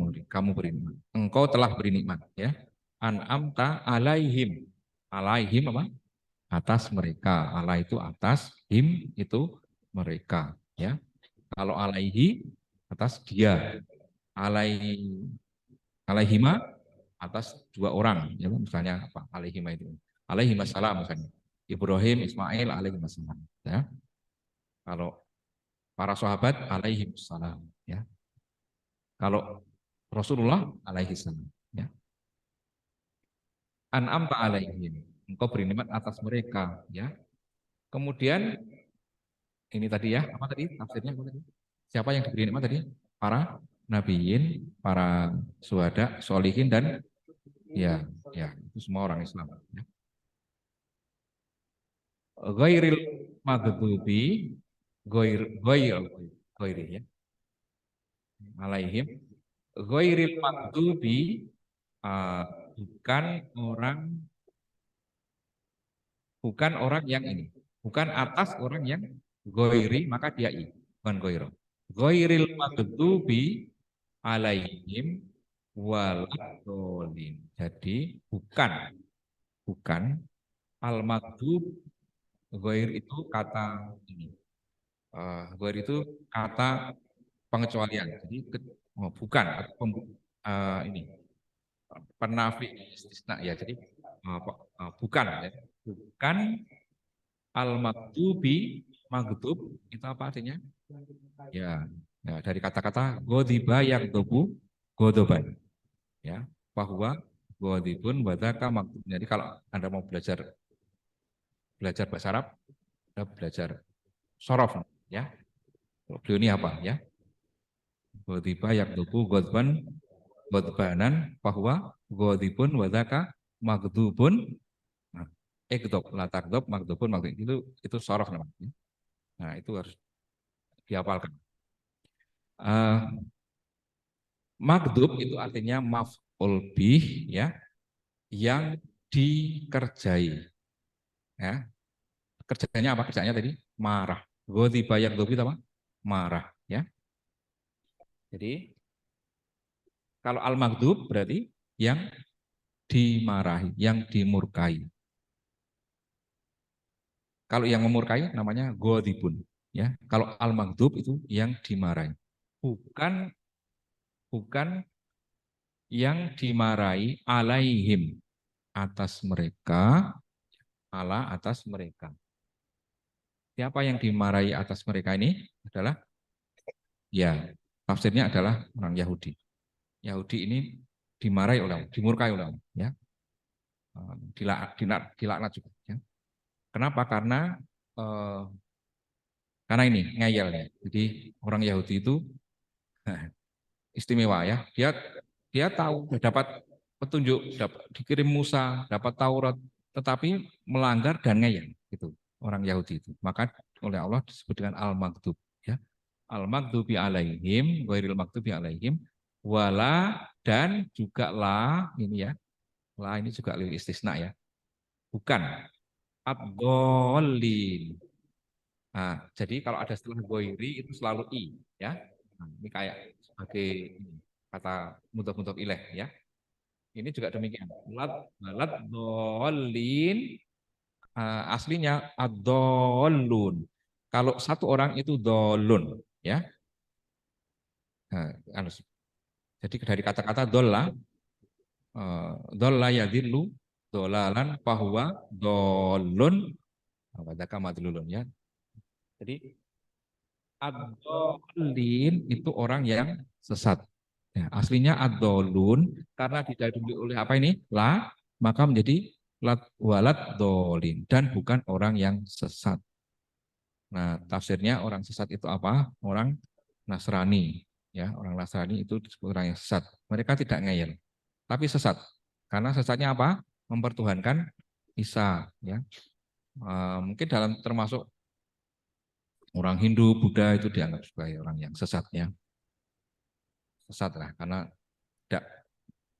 beri nikmat. Engkau telah beri nikmat ya. An'amta alaihim. Alaihim apa? Atas mereka. Ala itu atas, him itu mereka ya. Kalau alaihi atas dia. Alaihima atas 2 orang ya, misalnya apa? Alaihima itu. Alaihima salam misalnya. Ibrahim, Ismail alaihima salam ya. Kalau para sahabat alaihim salam ya. Kalau Rasulullah alaihi salam ya. An'amta alaihim, engkau beri nikmat atas mereka ya. Kemudian ini tadi ya, apa tadi tafsirnya apa tadi? Siapa yang diberi nikmat tadi? Para nabiyin, para syuhada, sholihin dan ya, ya itu semua orang Islam ya. Ghairil maghdubi, ghairi ya. Alaihim ghairil maghdubi, bukan orang, yang ini, bukan atas orang yang goiri maka dia i, bukan goiro. Goiril maghdubi alaihim waladhdallin. Jadi bukan al maghdub. Goir itu kata ini. Goir itu kata pengecualian. Jadi bukan atau ini penafi istisna ya. Jadi bukan ya. Bukan al-maghdubi, maghdub itu apa artinya? Ya, ya dari kata-kata godiba yang dobu godoban. Ya, bahwa godibun wadaka maghdub. Jadi kalau Anda mau belajar bahasa Arab, Anda belajar sorof ya. Beliau ini apa ya? Godiba yang dobu godban godbanan bahwa godibun wadaka maghdubun. Nah, latakdob maghdubun maghdub itu sorof namanya. Nah, itu harus dihafalkan. Maghdub itu artinya maf'ul bih ya, yang dikerjai ya. Kerjanya apa? Kerjanya tadi marah. Ghadiba yaghdab itu apa? Marah ya. Jadi kalau al-maghdub berarti yang dimarahi, yang dimurkai. Kalau yang memurkai namanya godibun. Ya, kalau al-maghdub itu yang dimarahi. Bukan bukan yang dimarahi alaihim atas mereka, ala atas mereka. Siapa yang dimarahi atas mereka ini adalah ya tafsirnya adalah orang Yahudi. Yahudi ini dimarahi oleh Allah, dimurkai oleh Allah, ya. Dilaknat juga. Ya. Kenapa? Eh, karena ini ngeyel ya. Jadi orang Yahudi itu istimewa ya. Dia tahu dapat petunjuk, dapat dikirim Musa, dapat Taurat, tetapi melanggar dan ngeyel gitu orang Yahudi itu. Maka oleh Allah disebut dengan al-maghdub ya. Al-maghdubi alaihim, ghairil maghdubi alaihim, wala dan juga la ini ya. La ini juga lil istisna ya. Bukan ad-dallin. Nah, jadi kalau ada setelah goiri itu selalu i, ya. Nah, ini kayak sebagai kata mudhof ilaih, ya. Ini juga demikian. Lat dolin aslinya adolun. Kalau satu orang itu dolun, ya. Nah, jadi dari kata-kata dolla yadillu, dolalan, bahwa dolun, wadaka madlulun, ya. Jadi ad-dhalin itu orang yang sesat. Ya, aslinya ad-dhalun karena didahului oleh apa ini? La, maka menjadi walad dolin dan bukan orang yang sesat. Nah, tafsirnya orang sesat itu apa? Orang Nasrani, ya, orang Nasrani itu disebut orang yang sesat. Mereka tidak ngeyel, tapi sesat. Karena sesatnya apa? Mempertuhankan Isa, ya. Mungkin dalam termasuk orang Hindu, Buddha itu dianggap sebagai orang yang sesat ya. Sesat lah karena tidak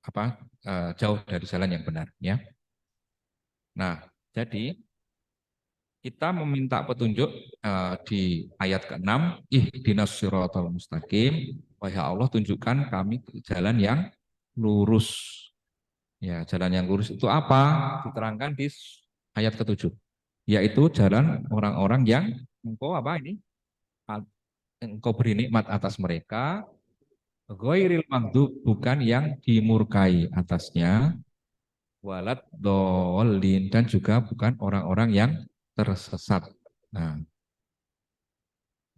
apa jauh dari jalan yang benar ya. Nah, jadi kita meminta petunjuk di ayat ke-6, ihdinas siratal mustaqim, wahai Allah tunjukkan kami jalan yang lurus. Ya, jalan yang lurus itu apa? Diterangkan di ayat ke-7, yaitu jalan orang-orang yang engkau apa ini? Engkau beri nikmat atas mereka, ghairil maghdub bukan yang dimurkai atasnya, walad dolin dan juga bukan orang-orang yang tersesat. Nah,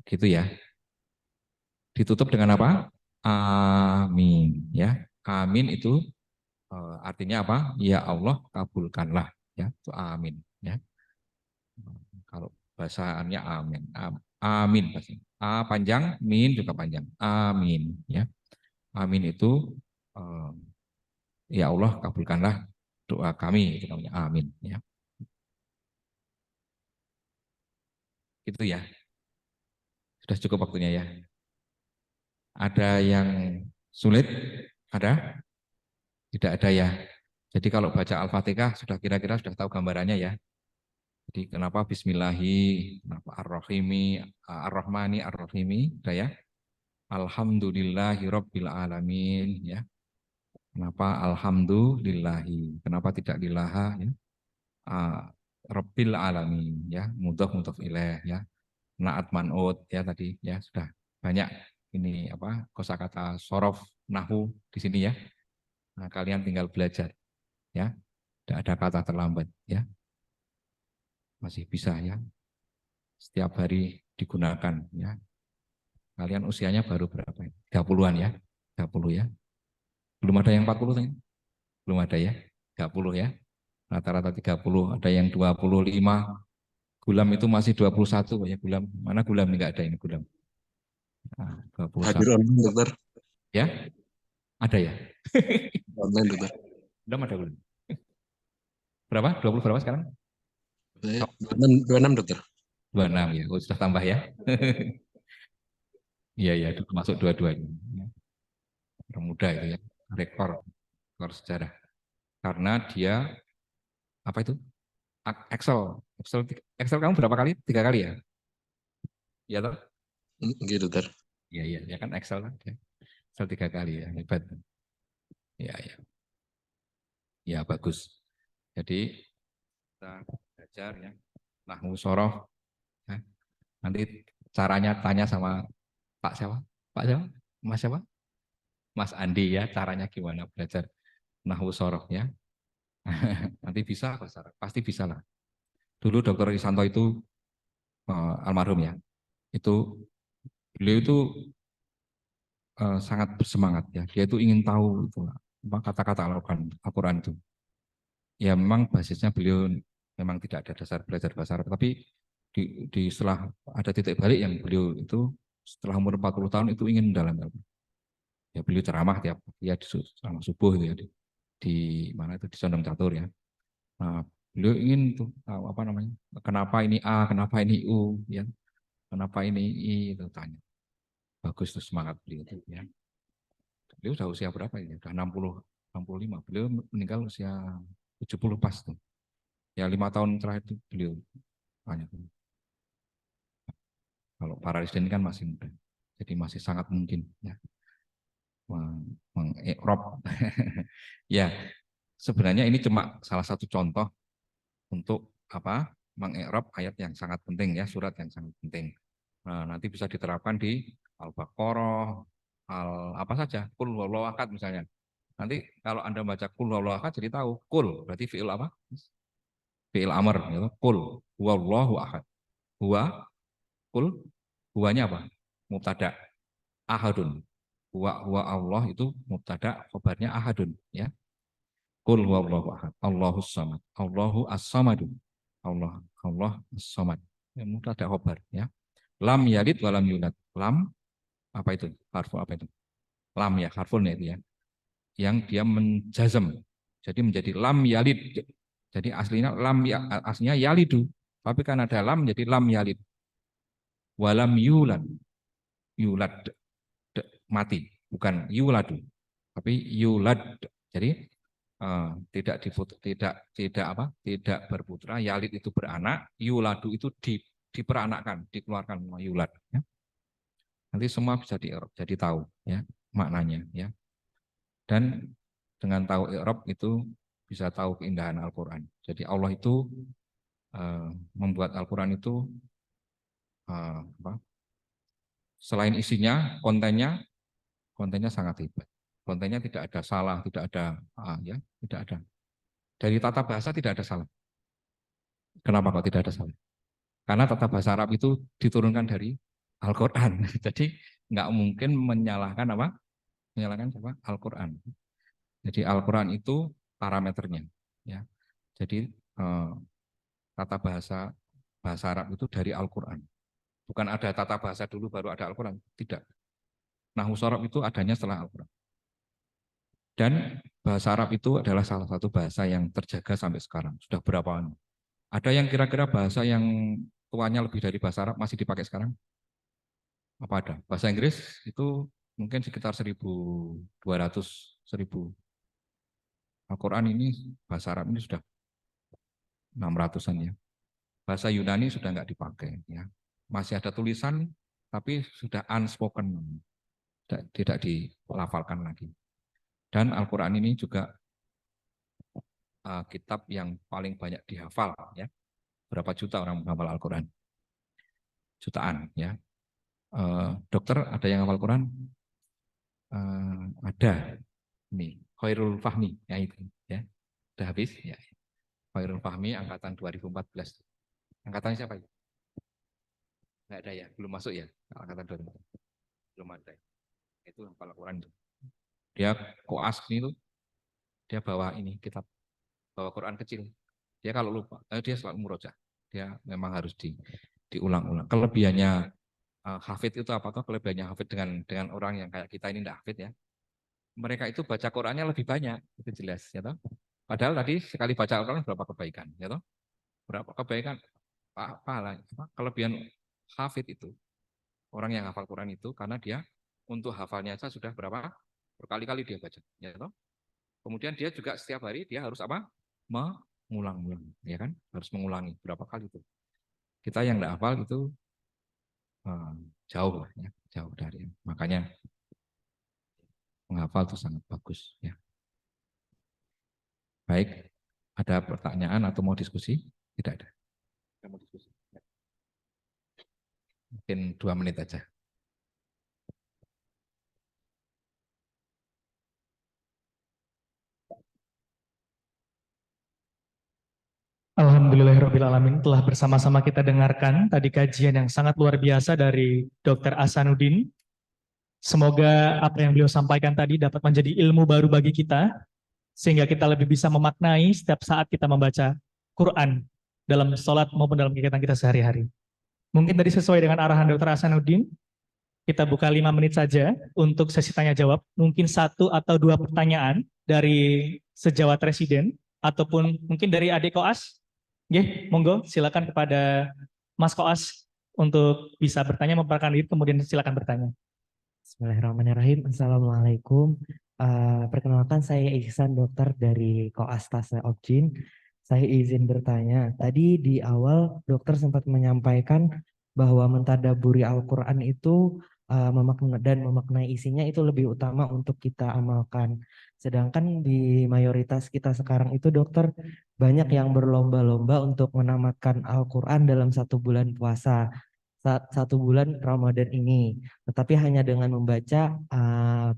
gitu ya. Ditutup dengan apa? Amin ya. Amin itu artinya apa? Ya Allah kabulkanlah ya. Itu amin ya. Kalau bahasannya amin. Amin pasti. A panjang, min juga panjang. Amin ya. Amin itu eh, ya Allah kabulkanlah doa kami itu namanya amin ya. Itu ya. Sudah cukup waktunya ya. Ada yang sulit? Ada? Tidak ada ya. Jadi kalau baca Al-Fatihah sudah kira-kira sudah tahu gambarannya ya. Jadi kenapa Bismillahi, kenapa Ar-Rahimi, Ar-Rahmani, Ar-Rahimi, sudah ya. Alhamdulillahi Rabbil Alamin ya. Kenapa Alhamdulillahi? Kenapa tidak lillaha ya? Rabbil Alamin ya. Mudhof ilaih ya. Naat man'ut ya tadi ya sudah banyak ini apa kosakata sorof nahwu di sini ya. Nah, kalian tinggal belajar ya. Tidak ada kata terlambat ya. Masih bisa ya. Setiap hari digunakan ya. Kalian usianya baru berapa? 30-an ya. 30 ya. Belum ada yang 40 kan? Belum ada ya. 30 ya. Rata-rata 30, ada yang 25. Gulam itu masih 21 banyak gulam. Mana gulam enggak ada ini gulam. Nah, Hadir 21. online dokter. Ya, ada ya. Online dokter. Belum ada belum. Berapa? 20 berapa sekarang? Saya 26 dokter. 26 ya. Oh, sudah tambah ya. Iya ya, masuk dua-duanya. Orang muda itu ya. Rekor sejarah. Karena dia apa itu? Excel. Excel kamu berapa kali? 3 kali ya? Iya toh? Gitu dokter. Iya iya, ya kan Excel kan. Excel 3 kali ya, hebat. Ya ya. Ya bagus. Jadi kita belajar ya. nahwu sorof. Ya. Nanti caranya tanya sama Pak siapa? Pak siapa? Mas siapa? Mas Andi ya, caranya gimana belajar nahwu sorof ya. Nanti bisa bahasa Arab, pasti bisa lah. Dulu Dokter Isanto itu almarhum ya, itu beliau itu sangat bersemangat ya. Dia itu ingin tahu itu kata-kata Al-Quran itu. Ya memang basisnya beliau memang tidak ada dasar belajar bahasa Arab, tapi setelah ada titik balik yang beliau itu setelah umur 40 tahun itu ingin mendalami. Ya beliau ceramah tiap ya di ceramah subuh itu ya di mana itu di Sondong Catur ya. Nah, beliau ingin tuh tahu apa namanya, kenapa ini A, kenapa ini U, ya, kenapa ini I, itu tanya. Bagus tuh semangat beliau itu ya. Beliau sudah usia berapa ini? Sudah 65. Beliau meninggal usia 70 pas tuh. Ya 5 tahun terakhir itu beliau tanya. Kalau para Residen kan masih muda, jadi masih sangat mungkin ya mengikrab. Ya, sebenarnya ini cuma salah satu contoh untuk apa mengikrab ayat yang sangat penting ya, surat yang sangat penting. Nah, nanti bisa diterapkan di Al-Baqarah, apa saja, Qul huwallahu ahad misalnya. Nanti kalau Anda baca Qul huwallahu ahad jadi tahu, Qul berarti fi'il apa? Fi'il amr, gitu. Qul huwallahu ahad. Huwa, Qul, huwanya apa? Mubtada, ahadun. Huwa Allah itu mubtada, khabarnya ahadun, ya. Qul huwallahu ahad, Allahus samad, Allahu as-samadu. Allah as-samad. Ya, mubtada khabar, ya. Lam yalid walam yulad. Lam apa itu? Harfu apa itu? Lam ya, harfun ya itu ya. Yang dia menjazm. Jadi menjadi lam yalid. Jadi aslinya aslinya yalidu. Tapi kan ada lam jadi lam yalid. Walam yulad. Yulad mati, bukan yuladu. Tapi yulad. Jadi tidak apa? Tidak berputra. Yalid itu beranak, yuladu itu diperanakkan, dikeluarkan yulad. Ya. Nanti semua bisa jadi tahu ya maknanya ya. Dan dengan tahu i'rab itu bisa tahu keindahan Al-Qur'an. Jadi Allah itu membuat Al-Qur'an itu apa? Selain isinya, kontennya sangat hebat. Kontennya tidak ada salah, tidak ada ya, tidak ada. Dari tata bahasa tidak ada salah. Kenapa kok tidak ada salah? Karena tata bahasa Arab itu diturunkan dari Al-Qur'an. Jadi nggak mungkin menyalahkan apa? Menyalahkan apa? Al-Qur'an. Jadi Al-Quran itu parameternya, ya. Jadi tata bahasa Arab itu dari Al-Quran. Bukan ada tata bahasa dulu baru ada Al-Quran, tidak. Nahwu sorof itu adanya setelah Al-Quran. Dan bahasa Arab itu adalah salah satu bahasa yang terjaga sampai sekarang. Sudah berapa tahun? Ada yang kira-kira bahasa yang tuanya lebih dari bahasa Arab masih dipakai sekarang? Apa ada? Bahasa Inggris itu mungkin sekitar 1.200, 1.000. Al-Quran ini, bahasa Arab ini sudah 600-an ya. Bahasa Yunani sudah nggak dipakai ya. Masih ada tulisan tapi sudah unspoken, tidak dilafalkan lagi. Dan Al-Qur'an ini juga kitab yang paling banyak dihafal ya. Berapa juta orang menghafal Al-Qur'an? Jutaan ya. Dokter ada yang hafal Quran? Ada. Ini Khairul Fahmi ya itu ya. Sudah habis ya. Khairul Fahmi angkatan 2014. Angkatannya siapa ya? Nggak ada ya, belum masuk ya angkatan 2014. Belum ada. Itu hafal Al-Quran itu. Dia koas itu dia bawa ini kitab, bawa Quran kecil. Dia kalau lupa, dia selalu murojaah. Dia memang harus diulang-ulang. Kelebihannya hafid itu apa tuh? Kelebihannya hafid dengan orang yang kayak kita ini tidak hafid ya. Mereka itu baca Qurannya lebih banyak, itu jelas ya toh. Padahal tadi sekali baca Al-Quran berapa kebaikan ya toh? Berapa kebaikan pahala apa? Kelebihan hafid itu orang yang hafal Quran itu karena dia untuk hafalnya saja sudah berapa berkali-kali dia baca ya toh. Kemudian dia juga setiap hari dia harus apa? Mengulang-ulang, ya kan? Harus mengulangi berapa kali itu. Kita yang tidak hafal itu jauh lah ya, jauh dari. Makanya menghafal itu sangat bagus ya. Baik, ada pertanyaan atau mau diskusi? Tidak ada. Mungkin 2 menit aja. Alhamdulillahirrahmanirrahim, telah bersama-sama kita dengarkan tadi kajian yang sangat luar biasa dari Dr. Ahsanuddin. Semoga apa yang beliau sampaikan tadi dapat menjadi ilmu baru bagi kita, sehingga kita lebih bisa memaknai setiap saat kita membaca Quran dalam sholat maupun dalam kegiatan kita sehari-hari. Mungkin tadi sesuai dengan arahan Dr. Ahsanuddin, kita buka 5 menit saja untuk sesi tanya jawab. Mungkin 1 atau 2 pertanyaan dari sejawat residen, ataupun mungkin dari adik koas. Oke, monggo silakan kepada Mas Koas untuk bisa bertanya, memperkenalkan diri, kemudian silakan bertanya. Bismillahirrahmanirrahim. Assalamualaikum. Perkenalkan saya Ihsan, dokter dari Koas Tase Objin. Saya izin bertanya. Tadi di awal dokter sempat menyampaikan bahwa mentadaburi Al-Quran itu memaknai isinya itu lebih utama untuk kita amalkan. Sedangkan di mayoritas kita sekarang itu dokter banyak yang berlomba-lomba untuk menamatkan Al-Quran dalam 1 bulan puasa. 1 bulan Ramadan ini, tetapi hanya dengan membaca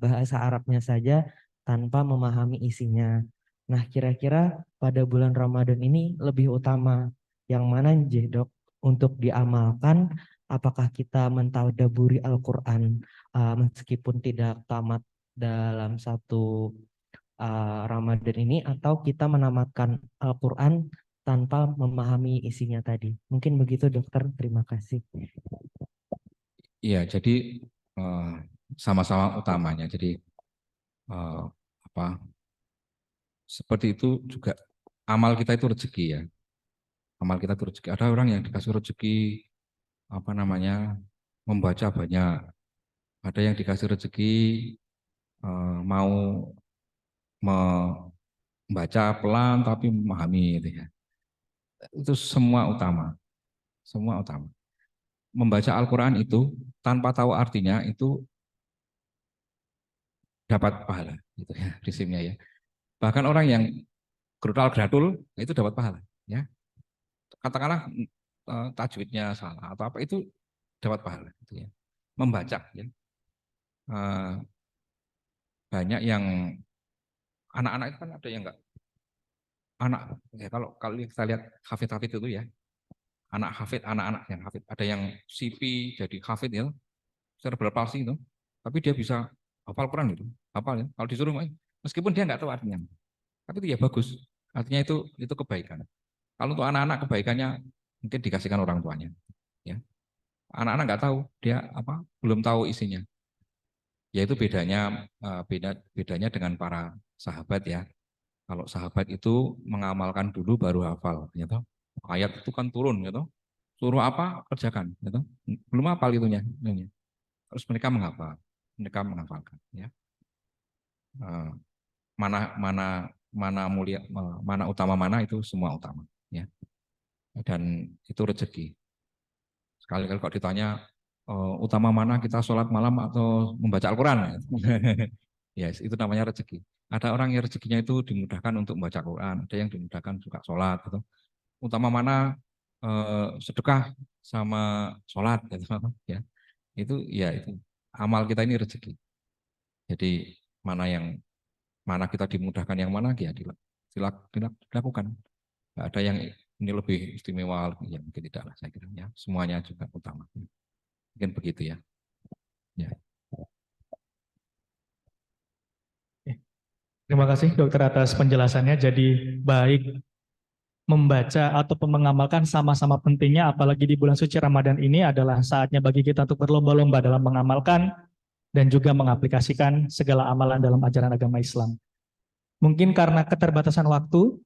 bahasa Arabnya saja tanpa memahami isinya. Nah, kira-kira pada bulan Ramadan ini lebih utama yang mana dok untuk diamalkan? Apakah kita mentadaburi Al-Quran meskipun tidak tamat dalam 1 Ramadan ini, atau kita menamatkan Al-Quran tanpa memahami isinya tadi? Mungkin begitu dokter, terima kasih. Iya, jadi sama-sama utamanya. Jadi seperti itu juga amal kita itu rezeki ya. Amal kita itu rezeki. Ada orang yang dikasih rezeki membaca banyak. Ada yang dikasih rezeki mau membaca pelan tapi memahami gitu ya. Itu semua utama. Semua utama. Membaca Al-Quran itu tanpa tahu artinya itu dapat pahala gitu ya, prinsipnya ya. Bahkan orang yang gerutal gradul itu dapat pahala ya. Katakanlah tajwidnya salah atau apa, itu dapat pahala gitu ya. Membaca ya. Banyak yang anak-anak itu kan ada yang enggak ya, kalau kita lihat hafid itu ya. Anak-anak yang hafid, ada yang CP jadi hafid ya, cerebral palsy itu, tapi dia bisa hafal Quran gitu, hafal ya. Kalau disuruh, meskipun dia nggak tahu artinya, tapi itu ya bagus. Artinya itu kebaikan. Kalau untuk anak-anak kebaikannya mungkin dikasihkan orang tuanya, ya. Anak-anak nggak tahu, dia belum tahu isinya. Yaitu bedanya dengan para sahabat ya. Kalau sahabat itu mengamalkan dulu baru hafal, gitu. Ayat itu kan turun, gitu. Suruh apa kerjakan, gitu. Belum hafal itunya. Terus mereka menghafalkan, ya. Mana utama mana itu semua utama, ya. Dan itu rezeki. Sekali-kali kok ditanya utama mana kita sholat malam atau membaca Al-Quran, ya itu namanya rezeki. Ada orang yang rezekinya itu dimudahkan untuk membaca Quran, ada yang dimudahkan juga sholat, gitu. Utama mana sedekah sama sholat, gitu, ya. Itu amal kita ini rezeki. Jadi mana kita dimudahkan yang mana ya dilakukan. Nggak ada yang ini lebih istimewa, ya mungkin tidak lah, saya kira ya. Semuanya juga utama. Mungkin begitu ya. Ya. Terima kasih dokter atas penjelasannya. Jadi baik membaca ataupun mengamalkan sama-sama pentingnya, apalagi di bulan suci Ramadan ini adalah saatnya bagi kita untuk berlomba-lomba dalam mengamalkan dan juga mengaplikasikan segala amalan dalam ajaran agama Islam. Mungkin karena keterbatasan waktu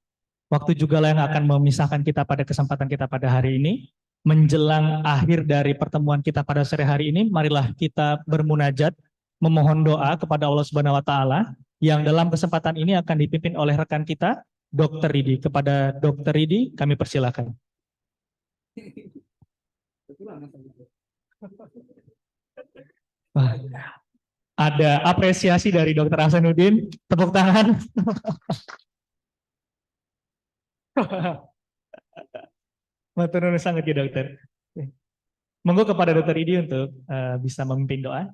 juga lah yang akan memisahkan kita pada kesempatan kita pada hari ini. Menjelang akhir dari pertemuan kita pada sore hari ini, marilah kita bermunajat, memohon doa kepada Allah Subhanahu wa Ta'ala, yang dalam kesempatan ini akan dipimpin oleh rekan kita, Dr. Ridi. Kepada Dr. Ridi, kami persilakan. Ada apresiasi dari Dr. Ahsanuddin. Tepuk tangan. Matur nuwun sangat ya dokter. Monggo kepada dokter Idi untuk bisa memimpin doa.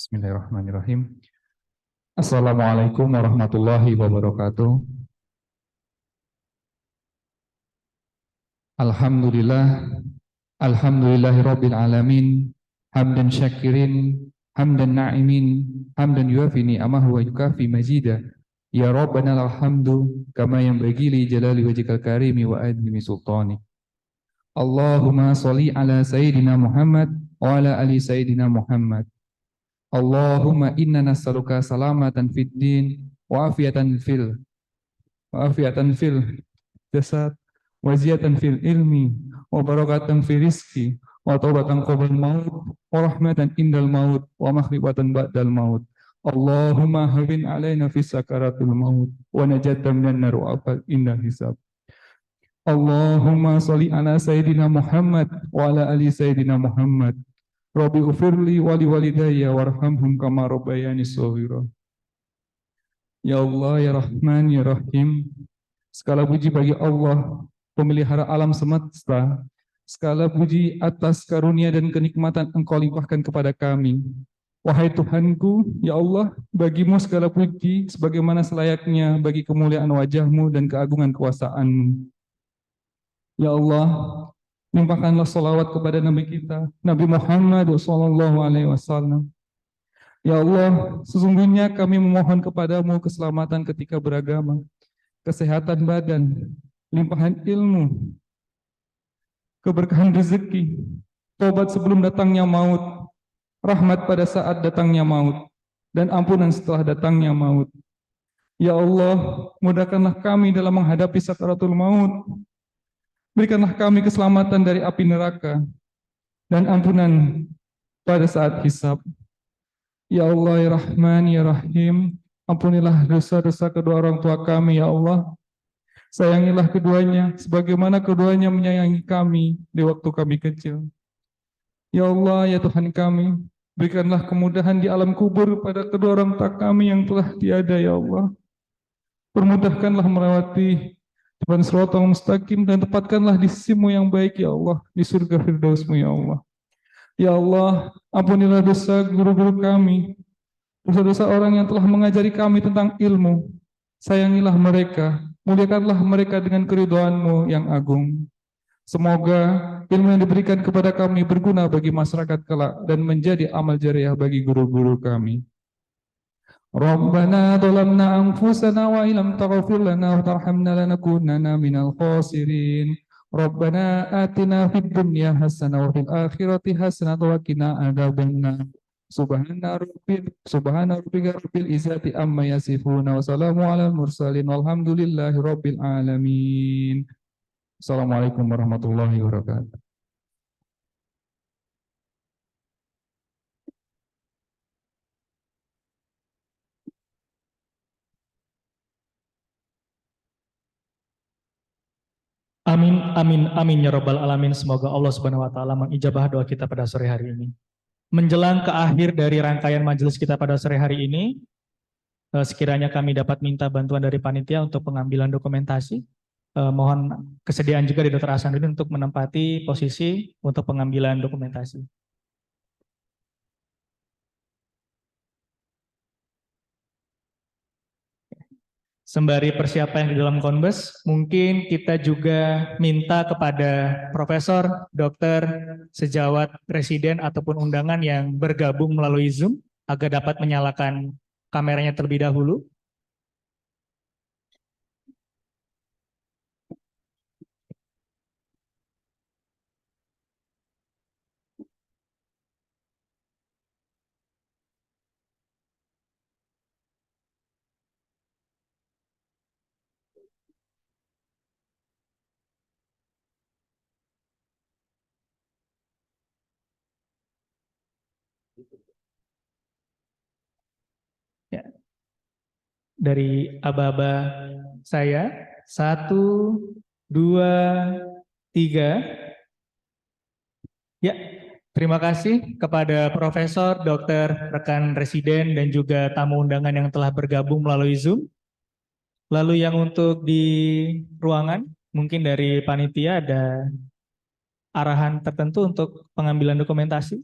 Bismillahirrahmanirrahim. Assalamualaikum warahmatullahi wabarakatuh. Alhamdulillah, alhamdulillahirabbil alamin, hamdan syakirin, hamdan na'imin, hamdan yuafi ni'amahu wa yukafi mazida. Ya Rabbana alhamdu kama yanbaghi li jalali wajhikal karimi wa azimi sultani. Allahumma sholli ala sayyidina Muhammad wa ala ali sayyidina Muhammad. Allahumma inna nas'aluka salamatan fid din wa afiatan fil jasad wa ziyatan fil ilmi wa barakatan fil rizqi wa taubatan qabla maut wa rahmatan indal maut wa maghfiratan ba'dal maut. Allahumma hawwin alaina fi sakaratul maut wa najatan minan nar wa afal indal hisab. Allahumma sholli ala sayyidina Muhammad wa ala ali sayyidina Muhammad. Rabbi ufirli wali walidayya warhamhum kama rabbayani shaghira. Ya Allah, ya Rahman, ya Rahim. Segala puji bagi Allah, pemelihara alam semesta. Segala puji atas karunia dan kenikmatan Engkau limpahkan kepada kami. Wahai Tuhanku, ya Allah, bagimu segala puji sebagaimana selayaknya bagi kemuliaan wajah-Mu dan keagungan kuasaan-Mu. Ya Allah, limpahkanlah salawat kepada Nabi kita, Nabi Muhammad SAW. Ya Allah, sesungguhnya kami memohon kepadamu keselamatan ketika beragama, kesehatan badan, limpahan ilmu, keberkahan rezeki, tobat sebelum datangnya maut, rahmat pada saat datangnya maut, dan ampunan setelah datangnya maut. Ya Allah, mudahkanlah kami dalam menghadapi sakaratul maut. Berikanlah kami keselamatan dari api neraka dan ampunan pada saat hisab. Ya Allah, ya Rahman, ya Rahim, ampunilah dosa-dosa kedua orang tua kami, ya Allah. Sayangilah keduanya sebagaimana keduanya menyayangi kami di waktu kami kecil. Ya Allah, ya Tuhan kami, berikanlah kemudahan di alam kubur pada kedua orang tua kami yang telah tiada, ya Allah. Permudahkanlah melewati depan Shiratal Mustaqim dan tempatkanlah di sisi-Mu yang baik, ya Allah, di surga Firdaus-Mu, ya Allah. Ya Allah, ampunilah dosa guru-guru kami, dosa-dosa orang yang telah mengajari kami tentang ilmu. Sayangilah mereka, muliakanlah mereka dengan keridhaan-Mu yang agung. Semoga ilmu yang diberikan kepada kami berguna bagi masyarakat kelak dan menjadi amal jariah bagi guru-guru kami. Rabbana dhalamna anfusana wa illam taghfir lana wa tarhamna lanakunanna minal khasirin. Rabbana atina fid dunya hasanah wa fil akhirati hasanah wa qina adzabannar. Subhana rabbika rabbil izzati amma yasifun wa salamun alal mursalin walhamdulillahi rabbil alamin. Assalamualaikum warahmatullahi wabarakatuh. Amin, amin, amin ya Rabbal Alamin. Semoga Allah Subhanahu wa Ta'ala mengijabah doa kita pada sore hari ini. Menjelang ke akhir dari rangkaian majelis kita pada sore hari ini, sekiranya kami dapat minta bantuan dari panitia untuk pengambilan dokumentasi. Mohon kesediaan juga di Dr. Hasanuddin untuk menempati posisi untuk pengambilan dokumentasi. Sembari persiapan di dalam konbes, mungkin kita juga minta kepada Profesor, Dokter, Sejawat, Presiden, ataupun undangan yang bergabung melalui Zoom, agar dapat menyalakan kameranya terlebih dahulu. Ya, dari aba-aba saya, 1, 2, 3. Ya, terima kasih kepada Profesor, Dokter, rekan residen, dan juga tamu undangan yang telah bergabung melalui Zoom. Lalu yang untuk di ruangan, mungkin dari panitia ada arahan tertentu untuk pengambilan dokumentasi.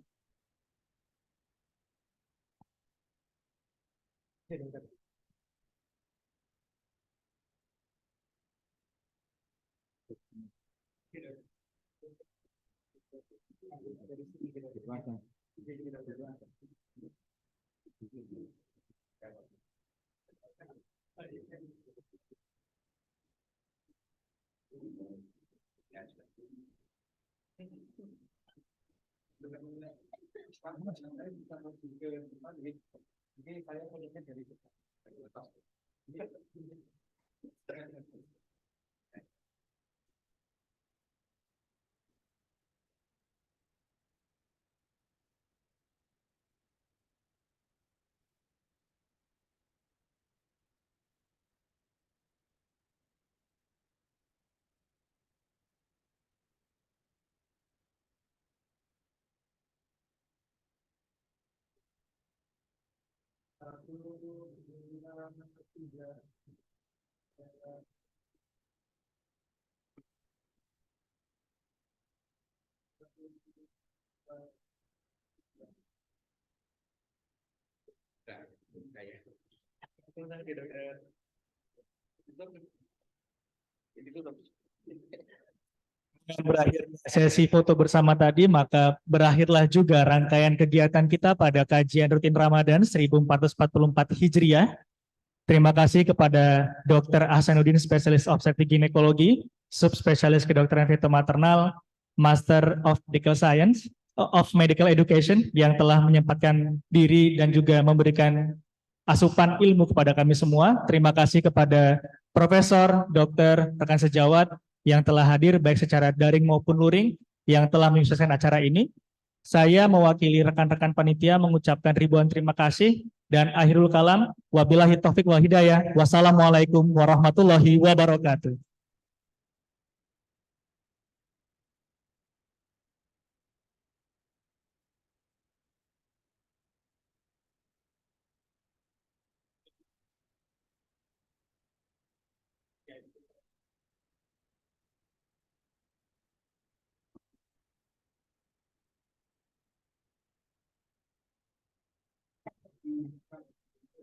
Berakhir sesi foto bersama tadi, maka berakhirlah juga rangkaian kegiatan kita pada kajian rutin Ramadan 1444 Hijriah. Terima kasih kepada Dr. Ahsanuddin, spesialis obstetrik ginekologi, subspesialis kedokteran feto maternal, Master of Medical Science, of Medical Education, yang telah menyempatkan diri dan juga memberikan asupan ilmu kepada kami semua. Terima kasih kepada Profesor, Dokter, rekan sejawat yang telah hadir baik secara daring maupun luring yang telah menyukseskan acara ini. Saya mewakili rekan-rekan panitia mengucapkan ribuan terima kasih dan akhirul kalam, wabillahi taufik wal hidayah. Wassalamualaikum warahmatullahi wabarakatuh.